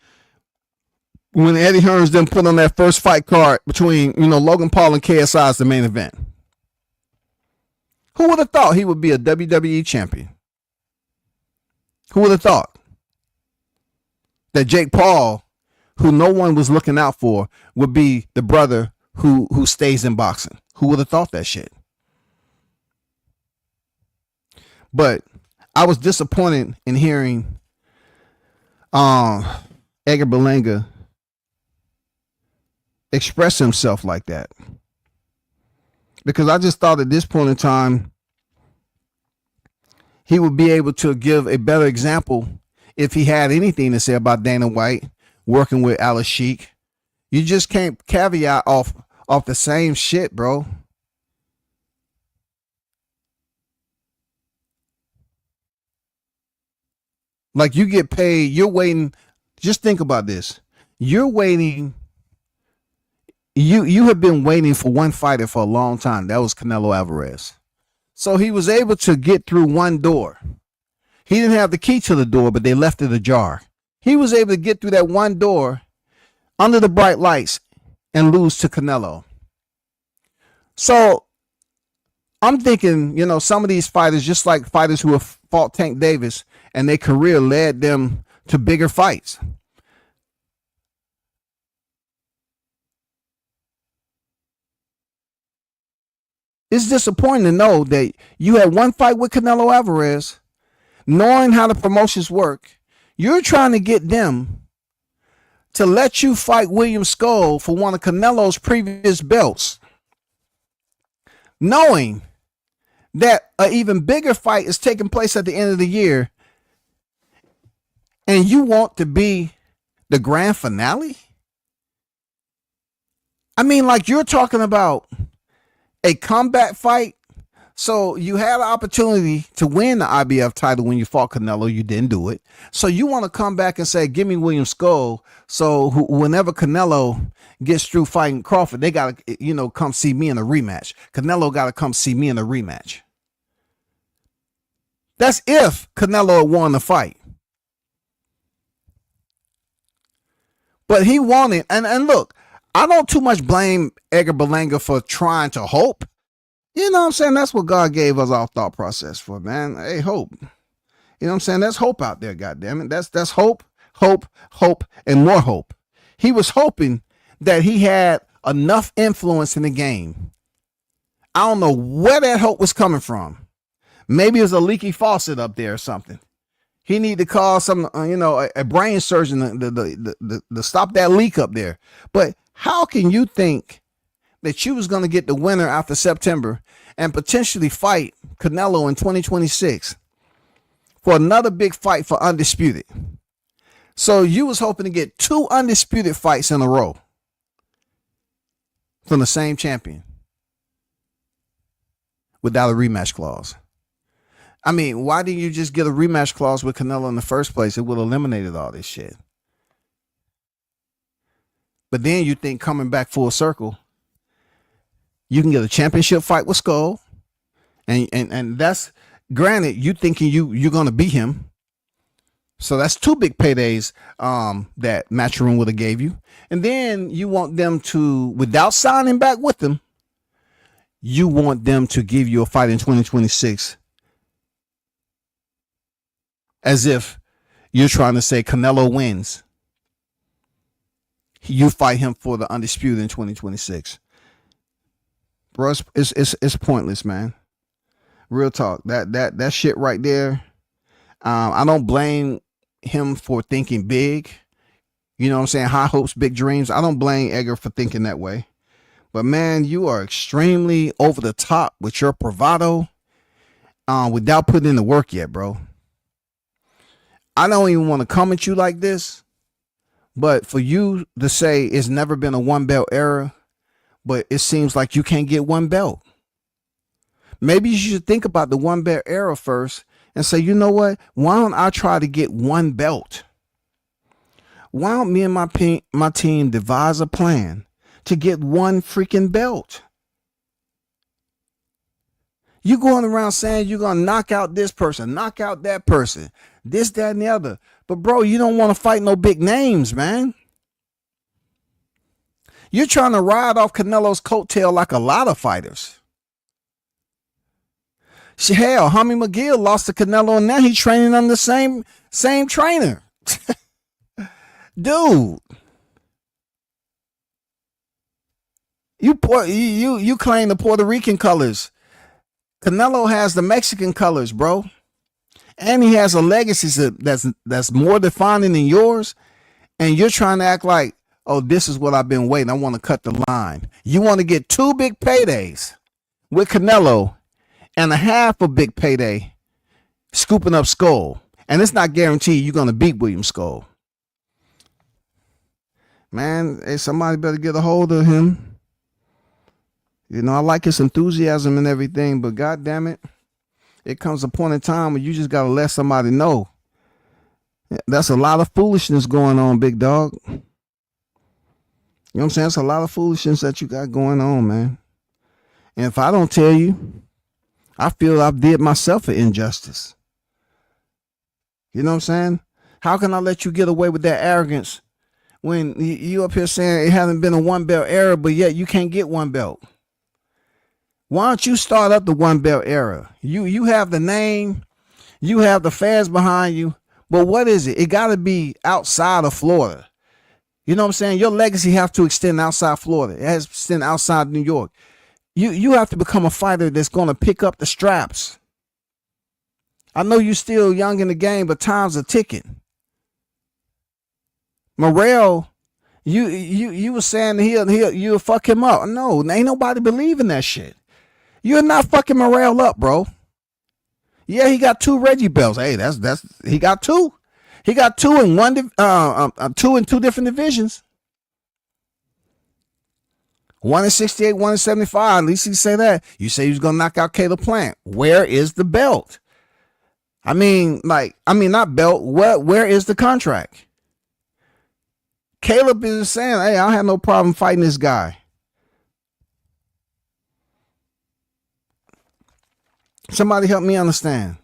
when Eddie Hearns then put on that first fight card between, Logan Paul and KSI as the main event? Who would have thought he would be a WWE champion? Who would have thought that Jake Paul, who no one was looking out for, would be the brother who stays in boxing? Who would have thought that shit? But I was disappointed in hearing Edgar Berlanga express himself like that, because I just thought at this point in time he would be able to give a better example if he had anything to say about Dana White working with Alice Sheik. You just can't caveat off the same shit, bro. Like, you get paid, you're waiting. Just think about this. You're waiting. You have been waiting for one fighter for a long time. That was Canelo Alvarez. So he was able to get through one door. He didn't have the key to the door, but they left it ajar. He was able to get through that one door under the bright lights and lose to Canelo. So I'm thinking, some of these fighters, just like fighters who have fought Tank Davis and their career led them to bigger fights. It's disappointing to know that you had one fight with Canelo Alvarez, knowing how the promotions work. You're trying to get them to let you fight William Skull for one of Canelo's previous belts, knowing that an even bigger fight is taking place at the end of the year, and you want to be the grand finale? I mean, like, you're talking about a combat fight. So you had an opportunity to win the IBF title when you fought Canelo. You didn't do it. So you want to come back and say, give me William Skull. So whenever Canelo gets through fighting Crawford, they got to, come see me in a rematch. Canelo got to come see me in a rematch. That's if Canelo won the fight. But he wanted, and look, I don't too much blame Edgar Berlanga for trying to hope. You know what I'm saying? That's what God gave us our thought process for, man. Hey, hope. You know what I'm saying? There's hope out there, goddammit. That's hope, and more hope. He was hoping that he had enough influence in the game. I don't know where that hope was coming from. Maybe it was a leaky faucet up there or something. He needed to call some, a brain surgeon to stop that leak up there. But how can you think that you was going to get the winner after September and potentially fight Canelo in 2026 for another big fight for undisputed? So you was hoping to get 2 undisputed fights in a row from the same champion without a rematch clause. I mean, why didn't you just get a rematch clause with Canelo in the first place? It would have eliminated all this shit. But then you think, coming back full circle, you can get a championship fight with Skull. And that's, granted, you thinking you're going to beat him. So that's 2 big paydays that Matchroom would have gave you. And then you want them to, without signing back with them, you want them to give you a fight in 2026 as if you're trying to say Canelo wins. You fight him for the undisputed in 2026. Bro, it's pointless, man. Real talk. That shit right there. I don't blame him for thinking big. You know what I'm saying? High hopes, big dreams. I don't blame Edgar for thinking that way. But man, you are extremely over the top with your bravado without putting in the work yet, bro. I don't even want to come at you like this, but for you to say it's never been a 1 belt era, but it seems like you can't get 1 belt. Maybe you should think about the one belt era first and say, you know what? Why don't I try to get one belt? Why don't me and my team devise a plan to get one freaking belt? You going around saying you're going to knock out this person, knock out that person, this, that, and the other. But, bro, you don't want to fight no big names, man. You're trying to ride off Canelo's coattail like a lot of fighters. Hell, Hammy McGill lost to Canelo, and now he's training under the same trainer. Dude. You claim the Puerto Rican colors. Canelo has the Mexican colors, bro. And he has a legacy that's more defining than yours. And you're trying to act like, oh, this is what I've been waiting. I want to cut the line. You want to get 2 big paydays with Canelo and a half a big payday scooping up Skull. And it's not guaranteed you're going to beat William Skull. Man, hey, somebody better get a hold of him. You know, I like his enthusiasm and everything, but God damn it, it comes a point in time where you just got to let somebody know. That's a lot of foolishness going on, big dog. You know what I'm saying? It's a lot of foolishness that you got going on, man. And if I don't tell you, I feel I've did myself an injustice. You know what I'm saying? How can I let you get away with that arrogance when you up here saying it hasn't been a one belt era, but yet you can't get one belt? Why don't you start up the one belt era? You have the name, you have the fans behind you, but what is it? It got to be outside of Florida. You know what I'm saying? Your legacy have to extend outside Florida. It has to extend outside New York. You have to become a fighter that's going to pick up the straps. I know you're still young in the game, but times are ticking. Morrell, you were saying you'll fuck him up. No, ain't nobody believing that shit. You're not fucking Morrell up, bro. Yeah, he got 2 Reggie belts. Hey, that's he got 2. He got 2 in 2 in 2 different divisions. 1 in 68, 1 in 75. At least you say that. You say he was gonna knock out Caleb Plant. Where is the belt? I mean, not belt. Where is the contract? Caleb is saying, hey, I don't have no problem fighting this guy. Somebody help me understand.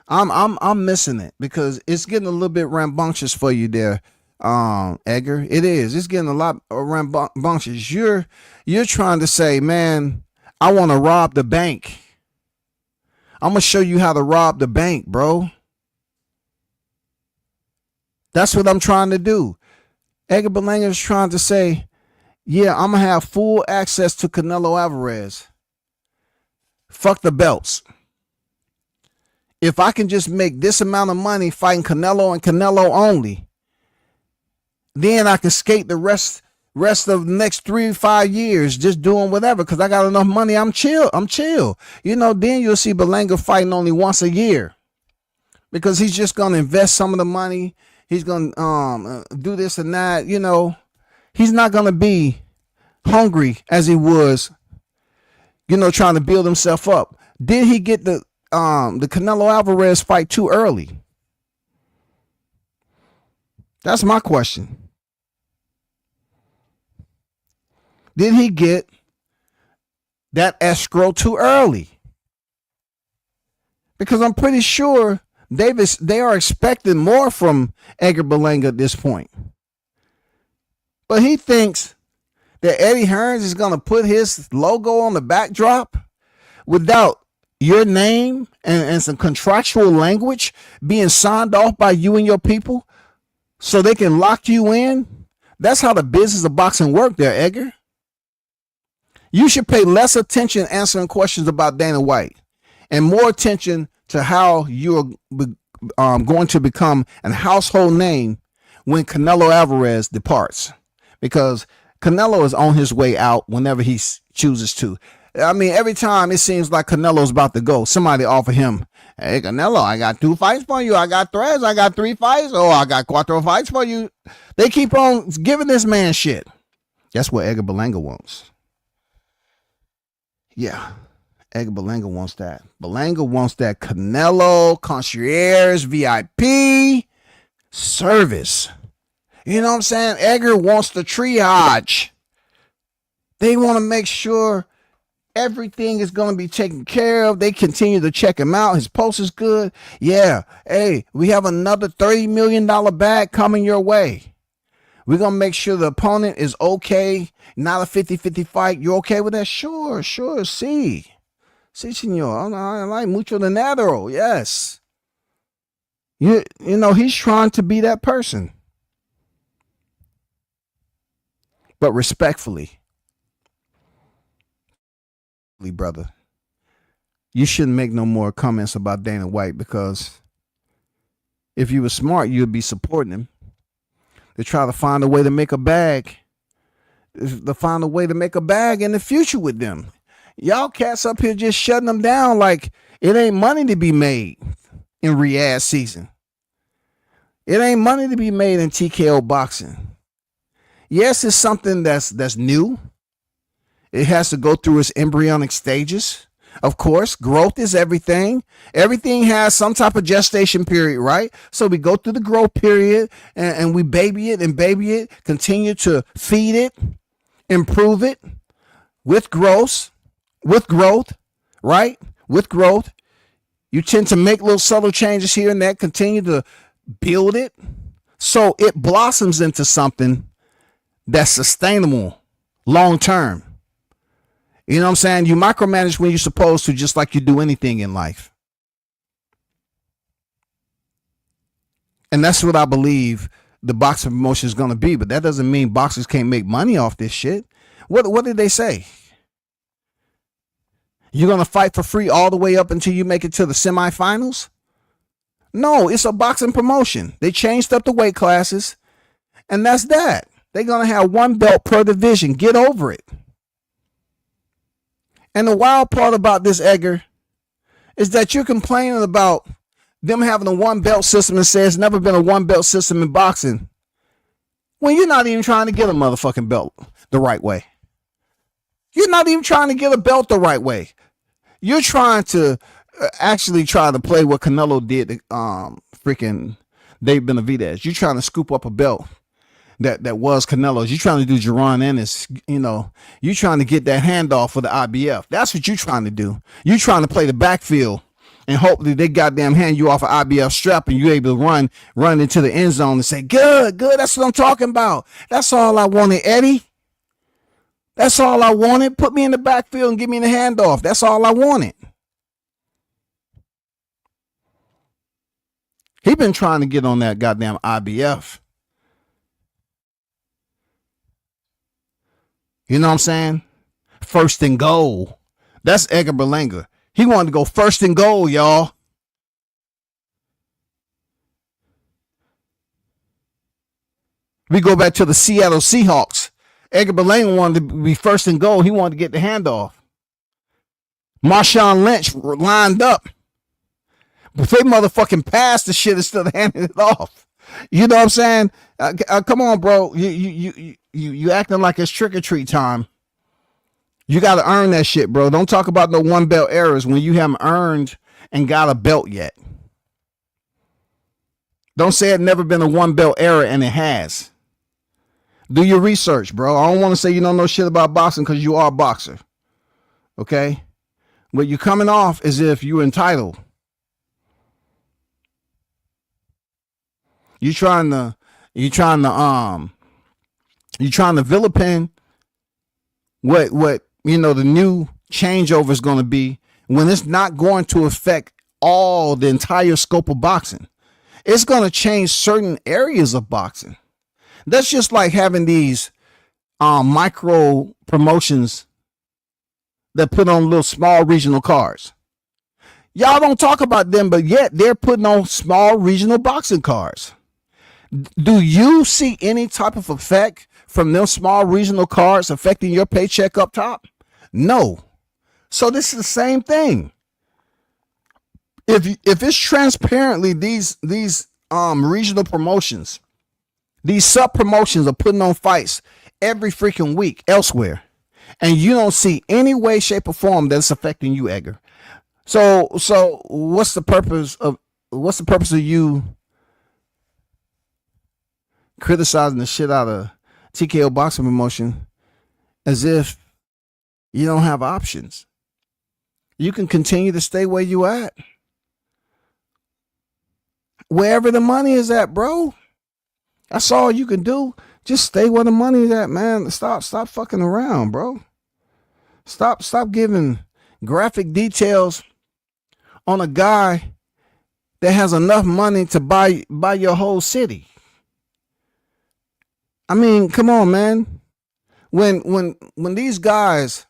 I'm missing it because it's getting a little bit rambunctious for you there, Edgar. It is. It's getting a lot rambunctious. You're trying to say, man, I want to rob the bank. I'm gonna show you how to rob the bank, bro. That's what I'm trying to do. Edgar Berlanga is trying to say, yeah, I'm gonna have full access to Canelo Alvarez. Fuck the belts. If I can just make this amount of money fighting Canelo and Canelo only, then I can skate the rest of the next 3 to 5 years just doing whatever because I got enough money. I'm chill. You know, then you'll see Berlanga fighting only once a year because he's just going to invest some of the money. He's going to do this and that. You know, he's not going to be hungry as he was, you know, trying to build himself up. Did he get the Canelo Alvarez fight too early? That's my question. Did he get that escrow too early? Because I'm pretty sure they are expecting more from Edgar Berlanga at this point. But he thinks that Eddie Hearns is going to put his logo on the backdrop without your name and some contractual language being signed off by you and your people so they can lock you in. That's how the business of boxing work there, Edgar. You should pay less attention answering questions about Dana White and more attention to how you're going to become a household name when Canelo Alvarez departs, because Canelo is on his way out whenever he chooses to. I mean, every time it seems like Canelo's about to go, somebody offer him, hey, Canelo, I got 2 fights for you. I got 3 fights. Oh, I got 4 fights for you. They keep on giving this man shit. That's what Edgar Berlanga wants. Yeah. Edgar Berlanga wants that. Berlanga wants that Canelo concierge VIP service. You know what I'm saying? Edgar wants the triage. They want to make sure everything is going to be taken care of. They continue to check him out. His pulse is good. Yeah. Hey, we have another $30 million bag coming your way. We're going to make sure the opponent is okay. Not a 50-50 fight. You okay with that? Sure. Sí, señor. I like mucho dinero. Yes. You know, he's trying to be that person. But respectfully, brother, you shouldn't make no more comments about Dana White, because if you were smart, you'd be supporting him. To try to find a way to make a bag. To find a way to make a bag in the future with them. Y'all cats up here just shutting them down like it ain't money to be made in Riyadh season. It ain't money to be made in TKO boxing. Yes, it's something that's new. It has to go through its embryonic stages. Of course, growth is everything. Everything has some type of gestation period, right? So we go through the growth period and we baby it, continue to feed it, improve it with growth, right? With growth. You tend to make little subtle changes here and there, continue to build it so it blossoms into something that's sustainable long term. You know what I'm saying? You micromanage when you're supposed to, just like you do anything in life. And that's what I believe the boxing promotion is going to be. But that doesn't mean boxers can't make money off this shit. What did they say? You're going to fight for free all the way up until you make it to the semifinals? No, it's a boxing promotion. They changed up the weight classes, and that's that. They're going to have one belt per division. Get over it. And the wild part about this, Edgar, is that you're complaining about them having a one belt system and say it's never been a one belt system in boxing, when you're not even trying to get a motherfucking belt the right way. You're not even trying to get a belt the right way. You're trying to actually try to play what Canelo did to freaking Dave Benavidez. You're trying to scoop up a belt that was Canelo's. You're trying to do Jerron Ennis. You know, you're trying to get that handoff for the IBF. That's what you're trying to do. You're trying to play the backfield and hopefully they goddamn hand you off an IBF strap and you're able to run into the end zone and say, good, that's what I'm talking about. That's all I wanted, Eddie. That's all I wanted. Put me in the backfield and give me the handoff. That's all I wanted. He been trying to get on that goddamn IBF. You know what I'm saying? First and goal. That's Edgar Berlanga. He wanted to go first and goal, y'all. We go back to the Seattle Seahawks. Edgar Berlanga wanted to be first and goal. He wanted to get the handoff. Marshawn Lynch lined up. But they motherfucking passed the shit instead of handing it off. You know what I'm saying? Come on, bro. You acting like it's trick or treat time. You got to earn that shit, bro. Don't talk about no one belt errors when you haven't earned and got a belt yet. Don't say it never been a one belt error and it has. Do your research, bro. I don't want to say you don't know shit about boxing because you are a boxer. Okay? But you're coming off as if you're entitled. You're trying to vilipend what you know the new changeover is going to be when it's not going to affect the entire scope of boxing. It's going to change certain areas of boxing. That's just like having these micro promotions that put on little small regional cards. Y'all don't talk about them, but yet they're putting on small regional boxing cards. Do you see any type of effect from them small regional cards affecting your paycheck up top? No. So this is the same thing. If it's transparently these regional promotions, these sub promotions are putting on fights every freaking week elsewhere, and you don't see any way, shape, or form that's affecting you, Edgar. So what's the purpose of you criticizing the shit out of TKO boxing promotion as if you don't have options? You can continue to stay where you at. Wherever the money is at, bro. That's all you can do. Just stay where the money is at, man. Stop fucking around, bro. Stop giving graphic details on a guy that has enough money to buy your whole city. I mean, come on, man. When these guys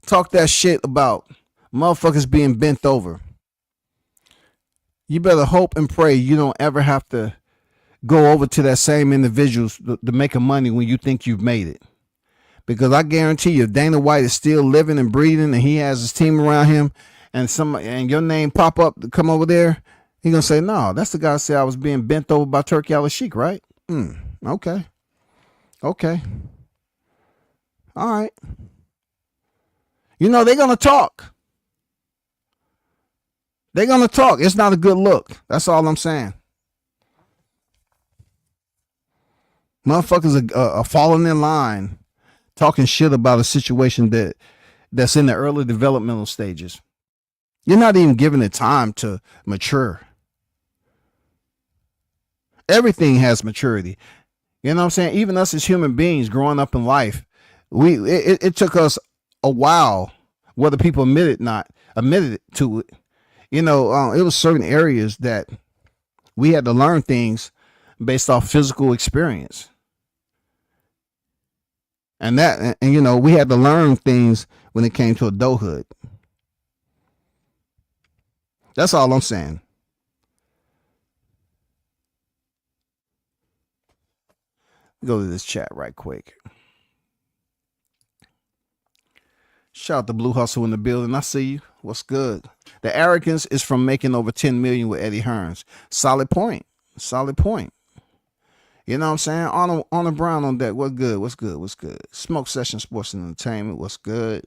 talk that shit about motherfuckers being bent over, you better hope and pray you don't ever have to go over to that same individuals to make a money when you think you've made it. Because I guarantee you, if Dana White is still living and breathing and he has his team around him and your name pop up to come over there, he gonna say, no, that's the guy who said I was being bent over by Turkey Al-Sheikh, right? Okay. All right. You know, they're gonna talk. It's not a good look. That's all I'm saying. Motherfuckers are falling in line, talking shit about a situation that's in the early developmental stages. You're not even giving it time to mature. Everything has maturity. You know what I'm saying? Even us as human beings growing up in life, it took us a while, whether people admitted to it. You know, it was certain areas that we had to learn things based off physical experience. And you know, we had to learn things when it came to adulthood. That's all I'm saying. Go to this chat right quick. Shout out to Blue Hustle in the building. I see you. What's good? The arrogance is from making over 10 million with Eddie Hearns. Solid point. You know what I'm saying? Arnold Brown on deck. What's good? Smoke Session Sports and Entertainment. What's good?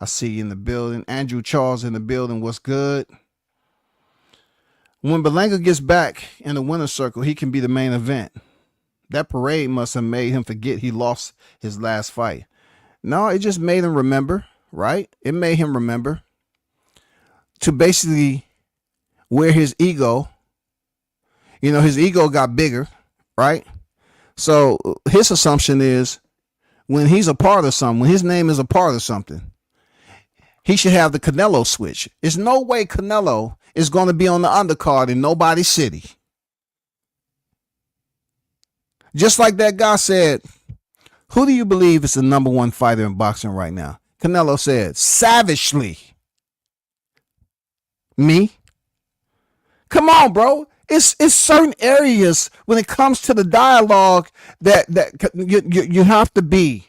I see you in the building. Andrew Charles in the building. What's good? When Berlanga gets back in the winner's circle, he can be the main event. That parade must have made him forget he lost his last fight. No, it just made him remember, right? It made him remember to basically wear his ego. You know, his ego got bigger, right? So his assumption is when he's a part of something, when his name is a part of something, he should have the Canelo switch. There's no way Canelo is going to be on the undercard in nobody's city. Just like that guy said, who do you believe is the number one fighter in boxing right now? Canelo said, savagely. Me? Come on, bro. It's certain areas when it comes to the dialogue that you have to be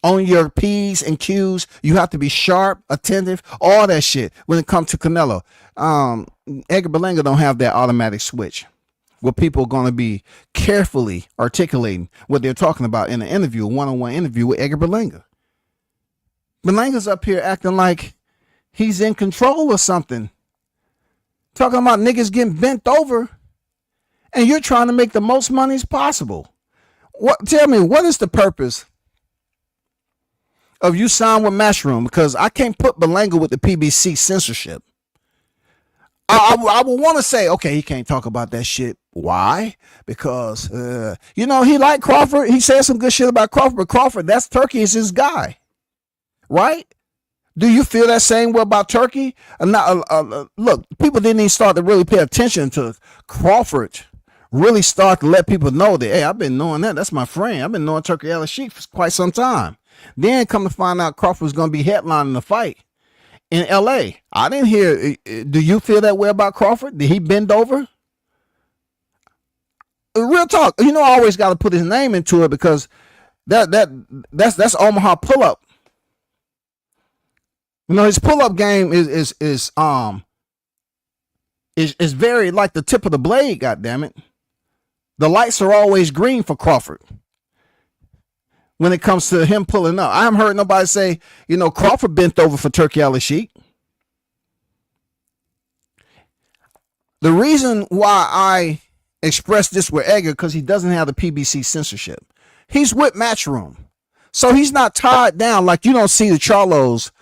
on your P's and Q's. You have to be sharp, attentive, all that shit when it comes to Canelo. Edgar Berlanga don't have that automatic switch where people are going to be carefully articulating what they're talking about in an interview, a one-on-one interview with Edgar Berlanga. Berlanga's up here acting like he's in control of something. Talking about niggas getting bent over, and you're trying to make the most money as possible. Tell me, what is the purpose of you sign with Matchroom? Because I can't put Berlanga with the PBC censorship. I would want to say, okay, he can't talk about that shit. Why? Because, you know, he liked Crawford. He said some good shit about Crawford, but Crawford, that's Turkey is his guy. Right? Do you feel that same way about Turkey? Look, people didn't even start to really pay attention to Crawford. Really start to let people know that, hey, I've been knowing that. That's my friend. I've been knowing Turkey Al-Sheikh for quite some time. Then come to find out Crawford was going to be headlining the fight in L.A. I didn't hear. Do you feel that way about Crawford? Did he bend over? Real talk. You know, I always got to put his name into it because that's Omaha pull-up. You know, his pull-up game is very like the tip of the blade, goddammit. The lights are always green for Crawford. when it comes to him pulling up. I haven't heard nobody say, Crawford bent over for Turkey Al-Sheikh. The reason why I expressed this with Edgar, because he doesn't have the PBC censorship. He's with Matchroom. So he's not tied down. Like, you don't see the Charlos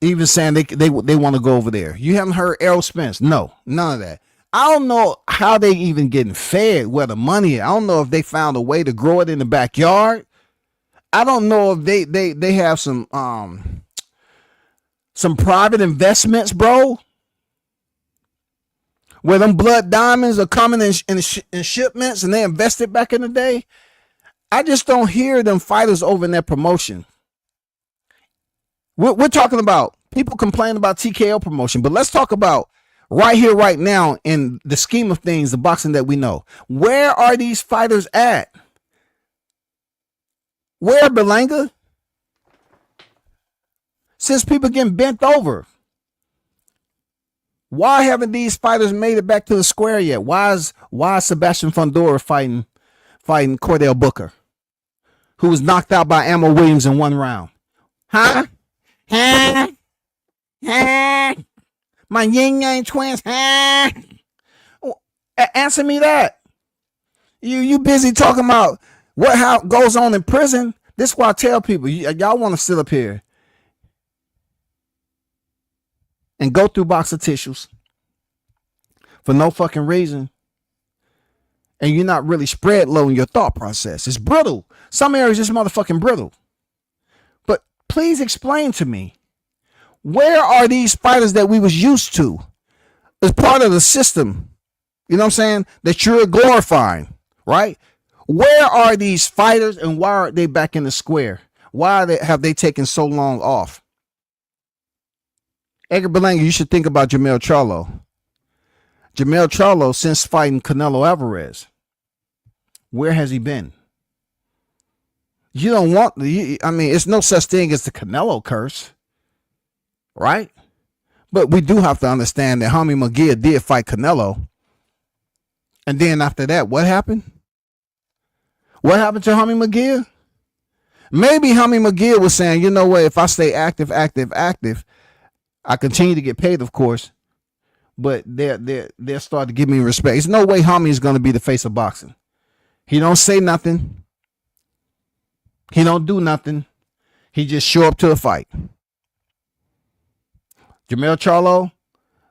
even saying they want to go over there. You haven't heard Errol Spence. No, none of that. I don't know how they even getting fed, where the money is. I don't know if they found a way to grow it in the backyard. I don't know if they have some private investments, bro, where them blood diamonds are coming in shipments and they invested back in the day. I just don't hear them fighters over in that promotion. We're talking about people complain about TKO promotion, but let's talk about right here, right now, in the scheme of things, the boxing that we know. Where are these fighters at? Where, Berlanga? Since people getting bent over. Why haven't these fighters made it back to the square yet? Why is Sebastian Fundora fighting Cordell Booker, who was knocked out by ammowilliams in one round? Huh? My yin yang twins. Answer me that. You busy talking about how goes on in prison? This is why I tell people, y'all want to sit up here and go through box of tissues for no fucking reason, and you're not really spread low in your thought process. It's brittle. Some areas just motherfucking brittle. But please explain to me, where are these fighters that we was used to as part of the system, you know what I'm saying, that you're glorifying, right? Where are these fighters, and why are they back in the square? Why have they taken so long off? Edgar Berlanga, you should think about Jermell Charlo. Jermell Charlo, since fighting Canelo Alvarez, where has he been? You don't want, it's no such thing as the Canelo curse, right? But we do have to understand that Jaime Munguia did fight Canelo. And then after that, what happened? What happened to Jaime Munguia? Maybe Jaime Munguia was saying, you know what, if I stay active, I continue to get paid, of course, but they'll start to give me respect. There's no way Jaime is going to be the face of boxing. He don't say nothing. He don't do nothing. He just show up to a fight. Jermell Charlo,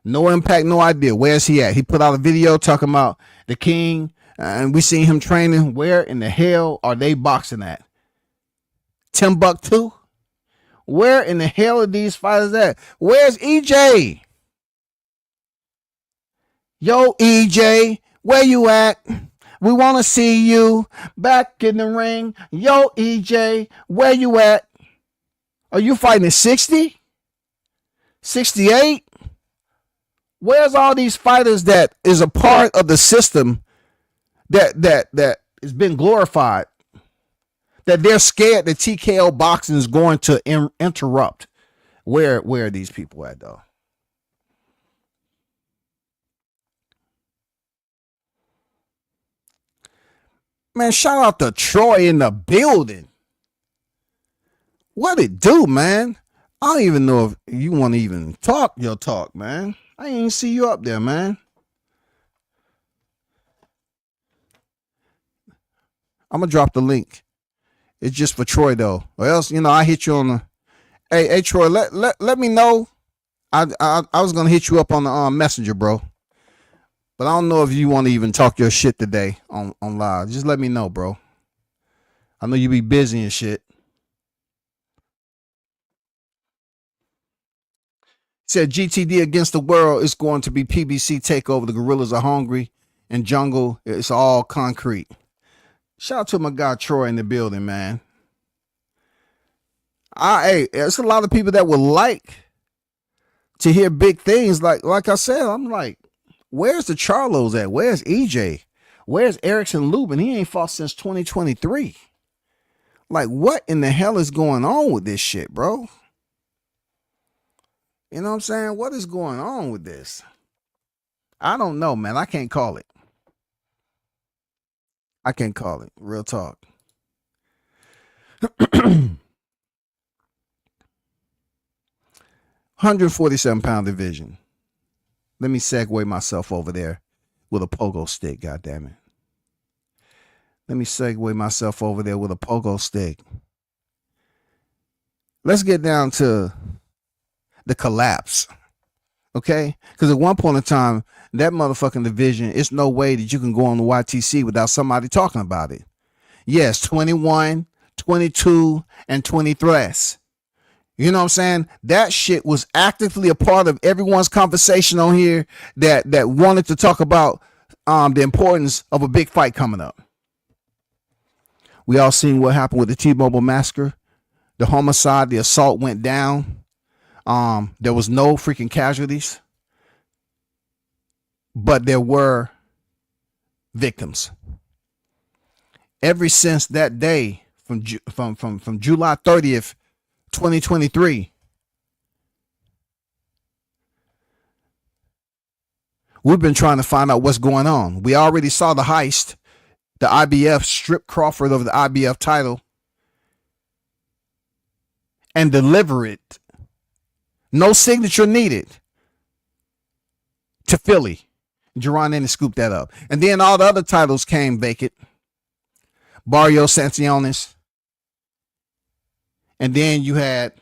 no impact, no idea. Where's he at? He put out a video talking about the king, and we seen him training. Where in the hell are they boxing at? Timbuktu? Where in the hell are these fighters at? Where's EJ? Yo, EJ, where you at? We want to see you back in the ring. Yo, EJ, where you at? Are you fighting at 60? 68? Where's all these fighters that is a part of the system that has been glorified? That they're scared that TKO boxing is going to interrupt. Where are these people at, though? Man, shout out to Troy in the building. What it do, man? I don't even know if you want to even talk your talk, man. I ain't even see you up there, man. I'm going to drop the link. It's just for Troy, though. Or else, I hit you on the... Hey, Troy, let me know. I was going to hit you up on the messenger, bro. But I don't know if you want to even talk your shit today on live. Just let me know, bro. I know you be busy and shit. Said GTD against the world is going to be PBC takeover. The gorillas are hungry and jungle. It's all concrete. Shout out to my guy Troy in the building, man. Hey, there's a lot of people that would like to hear big things. Like I said, I'm like, where's the Charlos at? Where's EJ? Where's Erickson Lubin? He ain't fought since 2023. Like, what in the hell is going on with this shit, bro? You know what I'm saying? What is going on with this? I don't know, man. I can't call it. I can't call it. Real talk. £147 division. Let me segue myself over there with a pogo stick, goddammit. Let me segue myself over there with a pogo stick. Let's get down to the collapse. Okay? Because at one point in time, that motherfucking division, it's no way that you can go on the YTC without somebody talking about it. Yes, 21, 22, and 23. You know what I'm saying? That shit was actively a part of everyone's conversation on here that wanted to talk about the importance of a big fight coming up. We all seen what happened with the T-Mobile massacre. The homicide, the assault went down. There was no freaking casualties, but there were victims. Ever since that day, from July 30th, 2023, we've been trying to find out what's going on. We already saw the heist. The IBF stripped Crawford of the IBF title and deliver it. No signature needed to Philly. Jaron Ennis scooped that up. And then all the other titles came vacant. Barrios, Sanciones. And then you had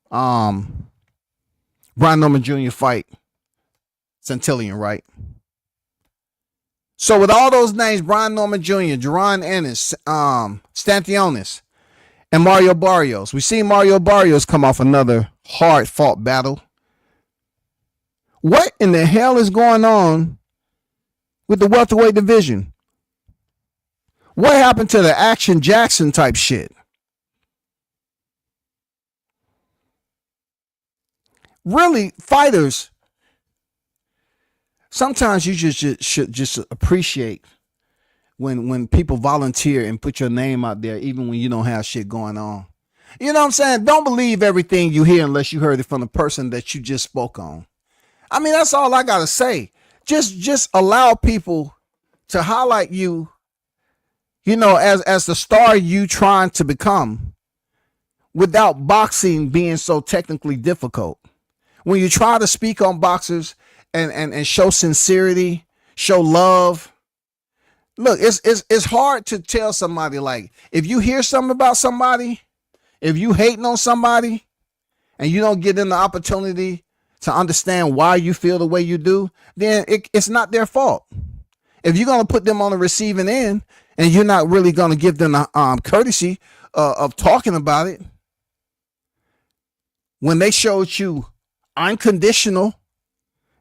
Brian Norman Jr. fight Santillan, right? So with all those names, Brian Norman Jr., Jaron Ennis, Stantionis, and Mario Barrios. We see Mario Barrios come off another hard-fought battle. What in the hell is going on with the welterweight division? What happened to the Action Jackson type shit? Really, fighters, sometimes you should just appreciate when people volunteer and put your name out there, even when you don't have shit going on. You know what I'm saying? Don't believe everything you hear unless you heard it from the person that you just spoke on. I mean, that's all I gotta say. Just allow people to highlight you, you know, as the star you trying to become, without boxing being so technically difficult. When you try to speak on boxers and show sincerity, show love. Look, it's hard to tell somebody, like, if you hear something about somebody, if you hating on somebody and you don't give them the opportunity to understand why you feel the way you do, then it's not their fault. If you're going to put them on the receiving end and you're not really going to give them the courtesy of talking about it, when they showed you unconditional,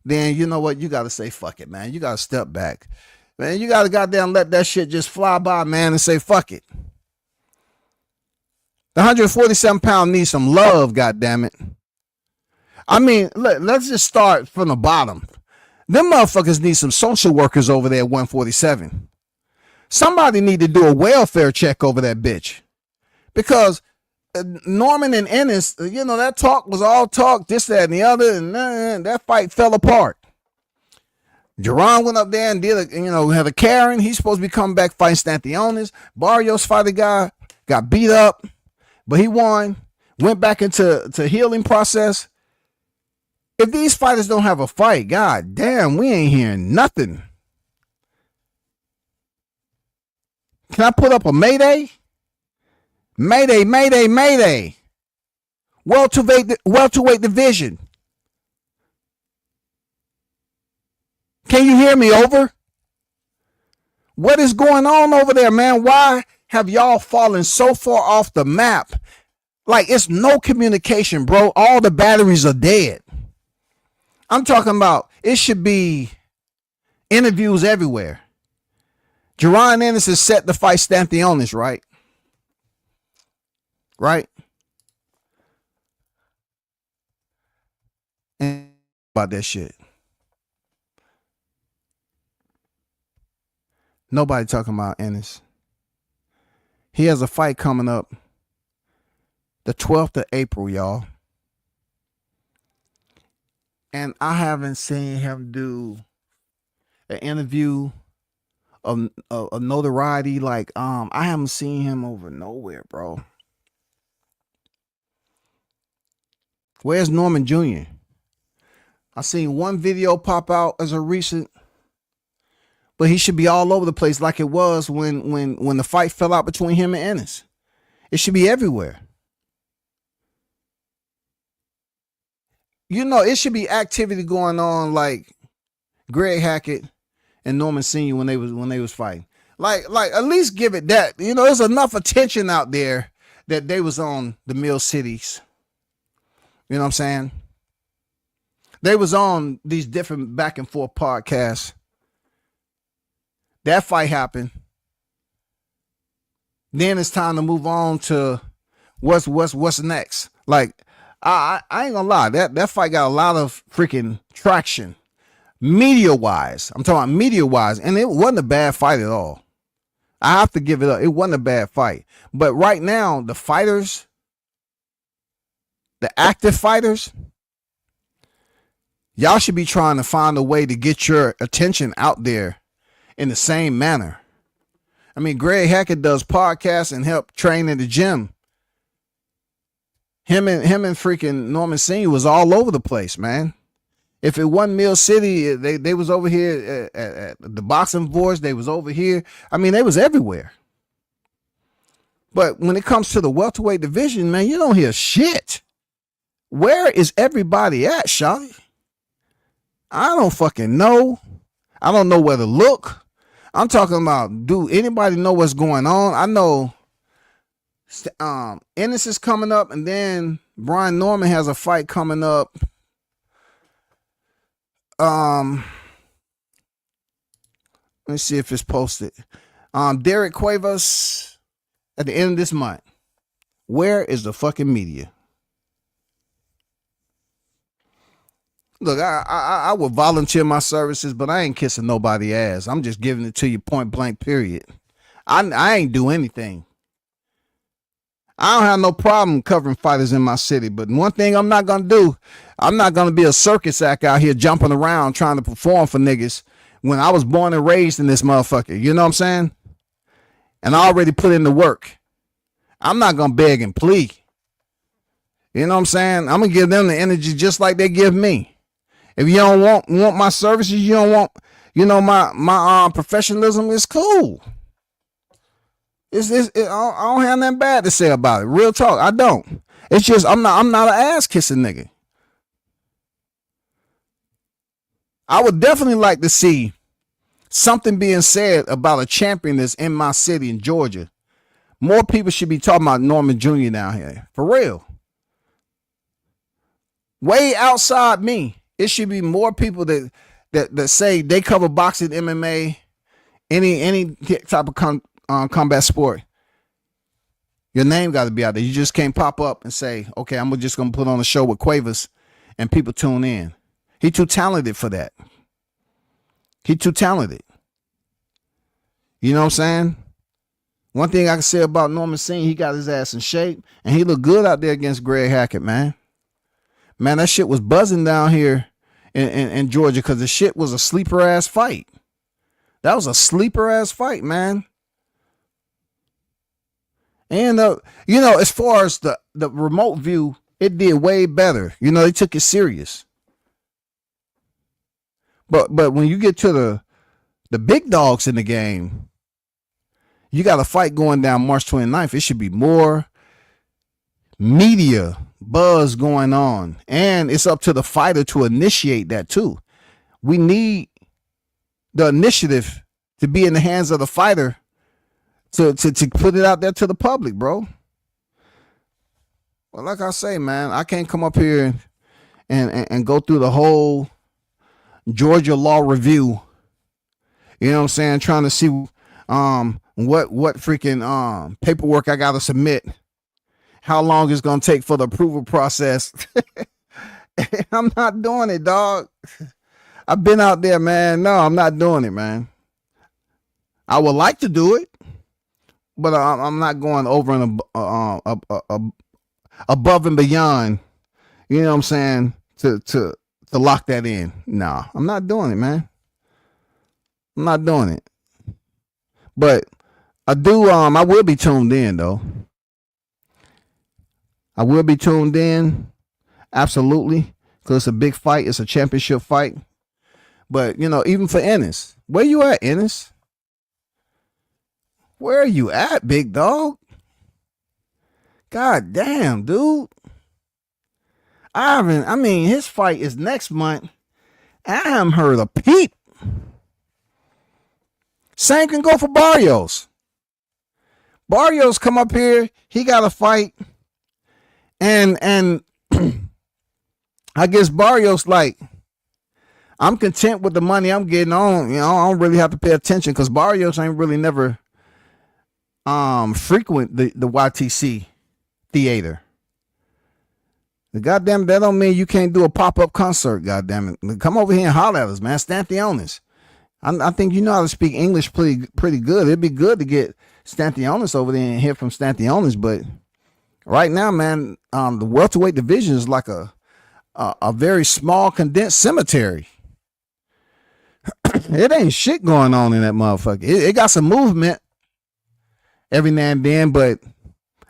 then you know what? You got to say, fuck it, man. You got to step back. Man, you got to goddamn let that shit just fly by, man, and say, fuck it. The 147-pound needs some love, goddammit. I mean, let's just start from the bottom. Them motherfuckers need some social workers over there at 147. Somebody need to do a welfare check over that bitch. Because Norman and Ennis, you know, that talk was all talk, this, that, and the other, and that fight fell apart. Jaron went up there and had a Karen. He's supposed to be coming back fighting Stantionis. Barrios fight a guy, got beat up, but he won, went back into healing process. If these fighters don't have a fight, god damn, we ain't hearing nothing. Can I put up a Mayday? Mayday, Mayday, Mayday. Welterweight division. Can you hear me? Over? What is going on over there, man? Why have y'all fallen so far off the map? Like, it's no communication, bro. All the batteries are dead. I'm talking about, it should be interviews everywhere. Jaron Ennis is set to fight Stantionis, right? Right? And about that shit. Nobody talking about Ennis. He has a fight coming up the 12th of April, y'all. And I haven't seen him do an interview of notoriety. Like, I haven't seen him over nowhere, bro. Where's Norman Jr.? I seen one video pop out as a recent, but he should be all over the place like it was when the fight fell out between him and Ennis. It should be everywhere. It should be activity going on like Greg Hackett and Norman Sr. when they was fighting. Like at least give it that. There's enough attention out there that they was on the Mill Cities. You know what I'm saying? They was on these different back and forth podcasts. That fight happened. Then it's time to move on to what's next. Like, I ain't gonna lie, that fight got a lot of freaking traction, media wise. I'm talking about media wise, and it wasn't a bad fight at all. I have to give it up. It wasn't a bad fight. But right now, the fighters, the active fighters, y'all should be trying to find a way to get your attention out there in the same manner. I mean, Greg Hackett does podcasts and help train in the gym. Him and freaking Norman Sr. was all over the place, man. If it wasn't Mill City, they was over here at the Boxing Voice. They was over here. I mean, they was everywhere. But when it comes to the welterweight division, man, you don't hear shit. Where is everybody at, shawty? I don't fucking know. I don't know where to look. I'm talking about, do anybody know what's going on? I know Ennis is coming up, and then Brian Norman has a fight coming up. Let me see if it's posted. Derek Cuevas at the end of this month. Where is the fucking media? Look, I would volunteer my services, but I ain't kissing nobody ass. I'm just giving it to you point blank, period. I ain't do anything. I don't have no problem covering fighters in my city, but one thing I'm not going to do, I'm not going to be a circus act out here jumping around trying to perform for niggas when I was born and raised in this motherfucker. You know what I'm saying? And I already put in the work. I'm not going to beg and plead. You know what I'm saying? I'm going to give them the energy just like they give me. If you don't want my services, you don't want, my professionalism, is cool. I don't have nothing bad to say about it. Real talk, I don't. It's just I'm not an ass kissing nigga. I would definitely like to see something being said about a champion that's in my city in Georgia. More people should be talking about Norman Jr. down here. For real. Way outside me. It should be more people that say they cover boxing, MMA, any type of combat sport. Your name got to be out there. You just can't pop up and say, okay, I'm just going to put on a show with Cuevas and people tune in. He too talented for that. He too talented. You know what I'm saying? One thing I can say about Norman Sr., he got his ass in shape, and he looked good out there against Greg Hackett, man. Man, that shit was buzzing down here in Georgia because the shit was a sleeper-ass fight. That was a sleeper-ass fight, man. And, as far as the remote view, it did way better. They took it serious. But when you get to the big dogs in the game, you got a fight going down March 29th. It should be more media buzz going on. And it's up to the fighter to initiate that too. We need the initiative to be in the hands of the fighter to put it out there to the public, bro. Well, like I say, man, I can't come up here and go through the whole Georgia law review. You know what I'm saying? Trying to see what freaking paperwork I gotta submit. How long it's gonna take for the approval process. I'm not doing it, dog. I've been out there, man. No, I'm not doing it, man. I would like to do it, but I'm not going over and above and beyond. You know what I'm saying? To lock that in. No, I'm not doing it, man. I'm not doing it. But I do. I will be tuned in, though. I will be tuned in. Absolutely. Because it's a big fight. It's a championship fight. But, you know, even for Ennis, where you at, Ennis? Where are you at, big dog? God damn, dude. His fight is next month. I haven't heard a peep. Same can go for Barrios. Barrios come up here. He got a fight. And I guess Barrios like, I'm content with the money I'm getting on. You know, I don't really have to pay attention because Barrios ain't really never frequent the YTC theater. The goddamn that don't mean you can't do a pop-up concert, goddamn it. Come over here and holler at us, man. Stanthionis. I think you know how to speak English pretty good. It'd be good to get Stanthionis over there and hear from Stanthionis, but right now, man, the welterweight division is like a very small condensed cemetery. It ain't shit going on in that motherfucker. It got some movement every now and then, but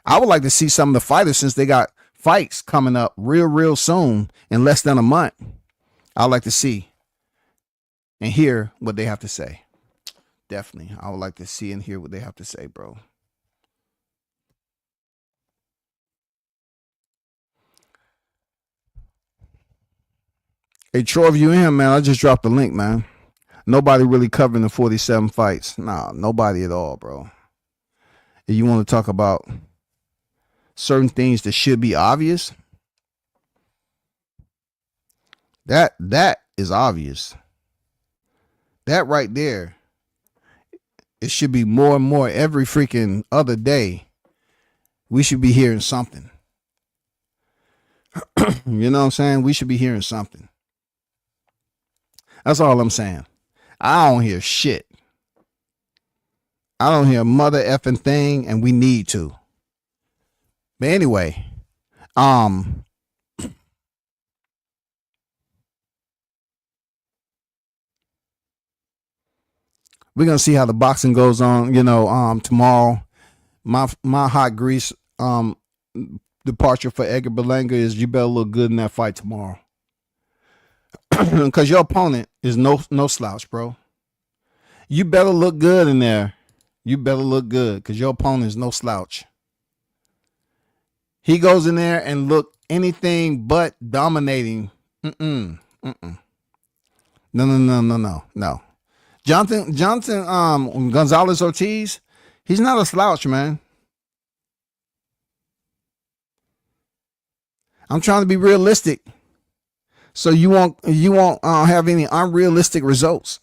I would like to see some of the fighters since they got fights coming up real soon in less than a month. I'd like to see and hear what they have to say. Definitely. I would like to see and hear what they have to say, bro. Hey, Troy, if you in here, man, I just dropped the link, man. Nobody really covering the 47 fights. Nah, nobody at all, bro. If you want to talk about certain things that should be obvious, that is obvious. That right there, it should be more and more every freaking other day. We should be hearing something. You know what I'm saying? We should be hearing something. That's all I'm saying. I don't hear shit. I don't hear a mother effing thing, and we need to. But anyway, we're gonna see how the boxing goes on, you know, tomorrow. My hot grease departure for Edgar Berlanga is you better look good in that fight tomorrow. Because your opponent is no slouch, bro. You better look good in there. You better look good because your opponent is no slouch. He goes in there and look anything but dominating. No. Jonathan Gonzalez Ortiz, he's not a slouch, man. I'm trying to be realistic. So you won't have any unrealistic results.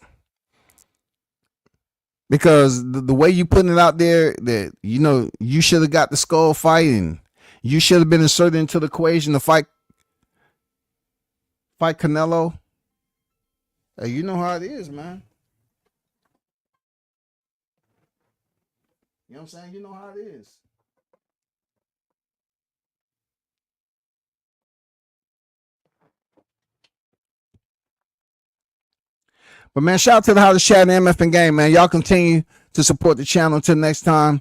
Because the way you putting it out there, that you know you should have got the skull fight and you should have been inserted into the equation to fight Canelo. Hey, you know how it is, man. You know what I'm saying? You know how it is. But man, shout out to the House of Chat and MF and Game, man. Y'all continue to support the channel. Until next time,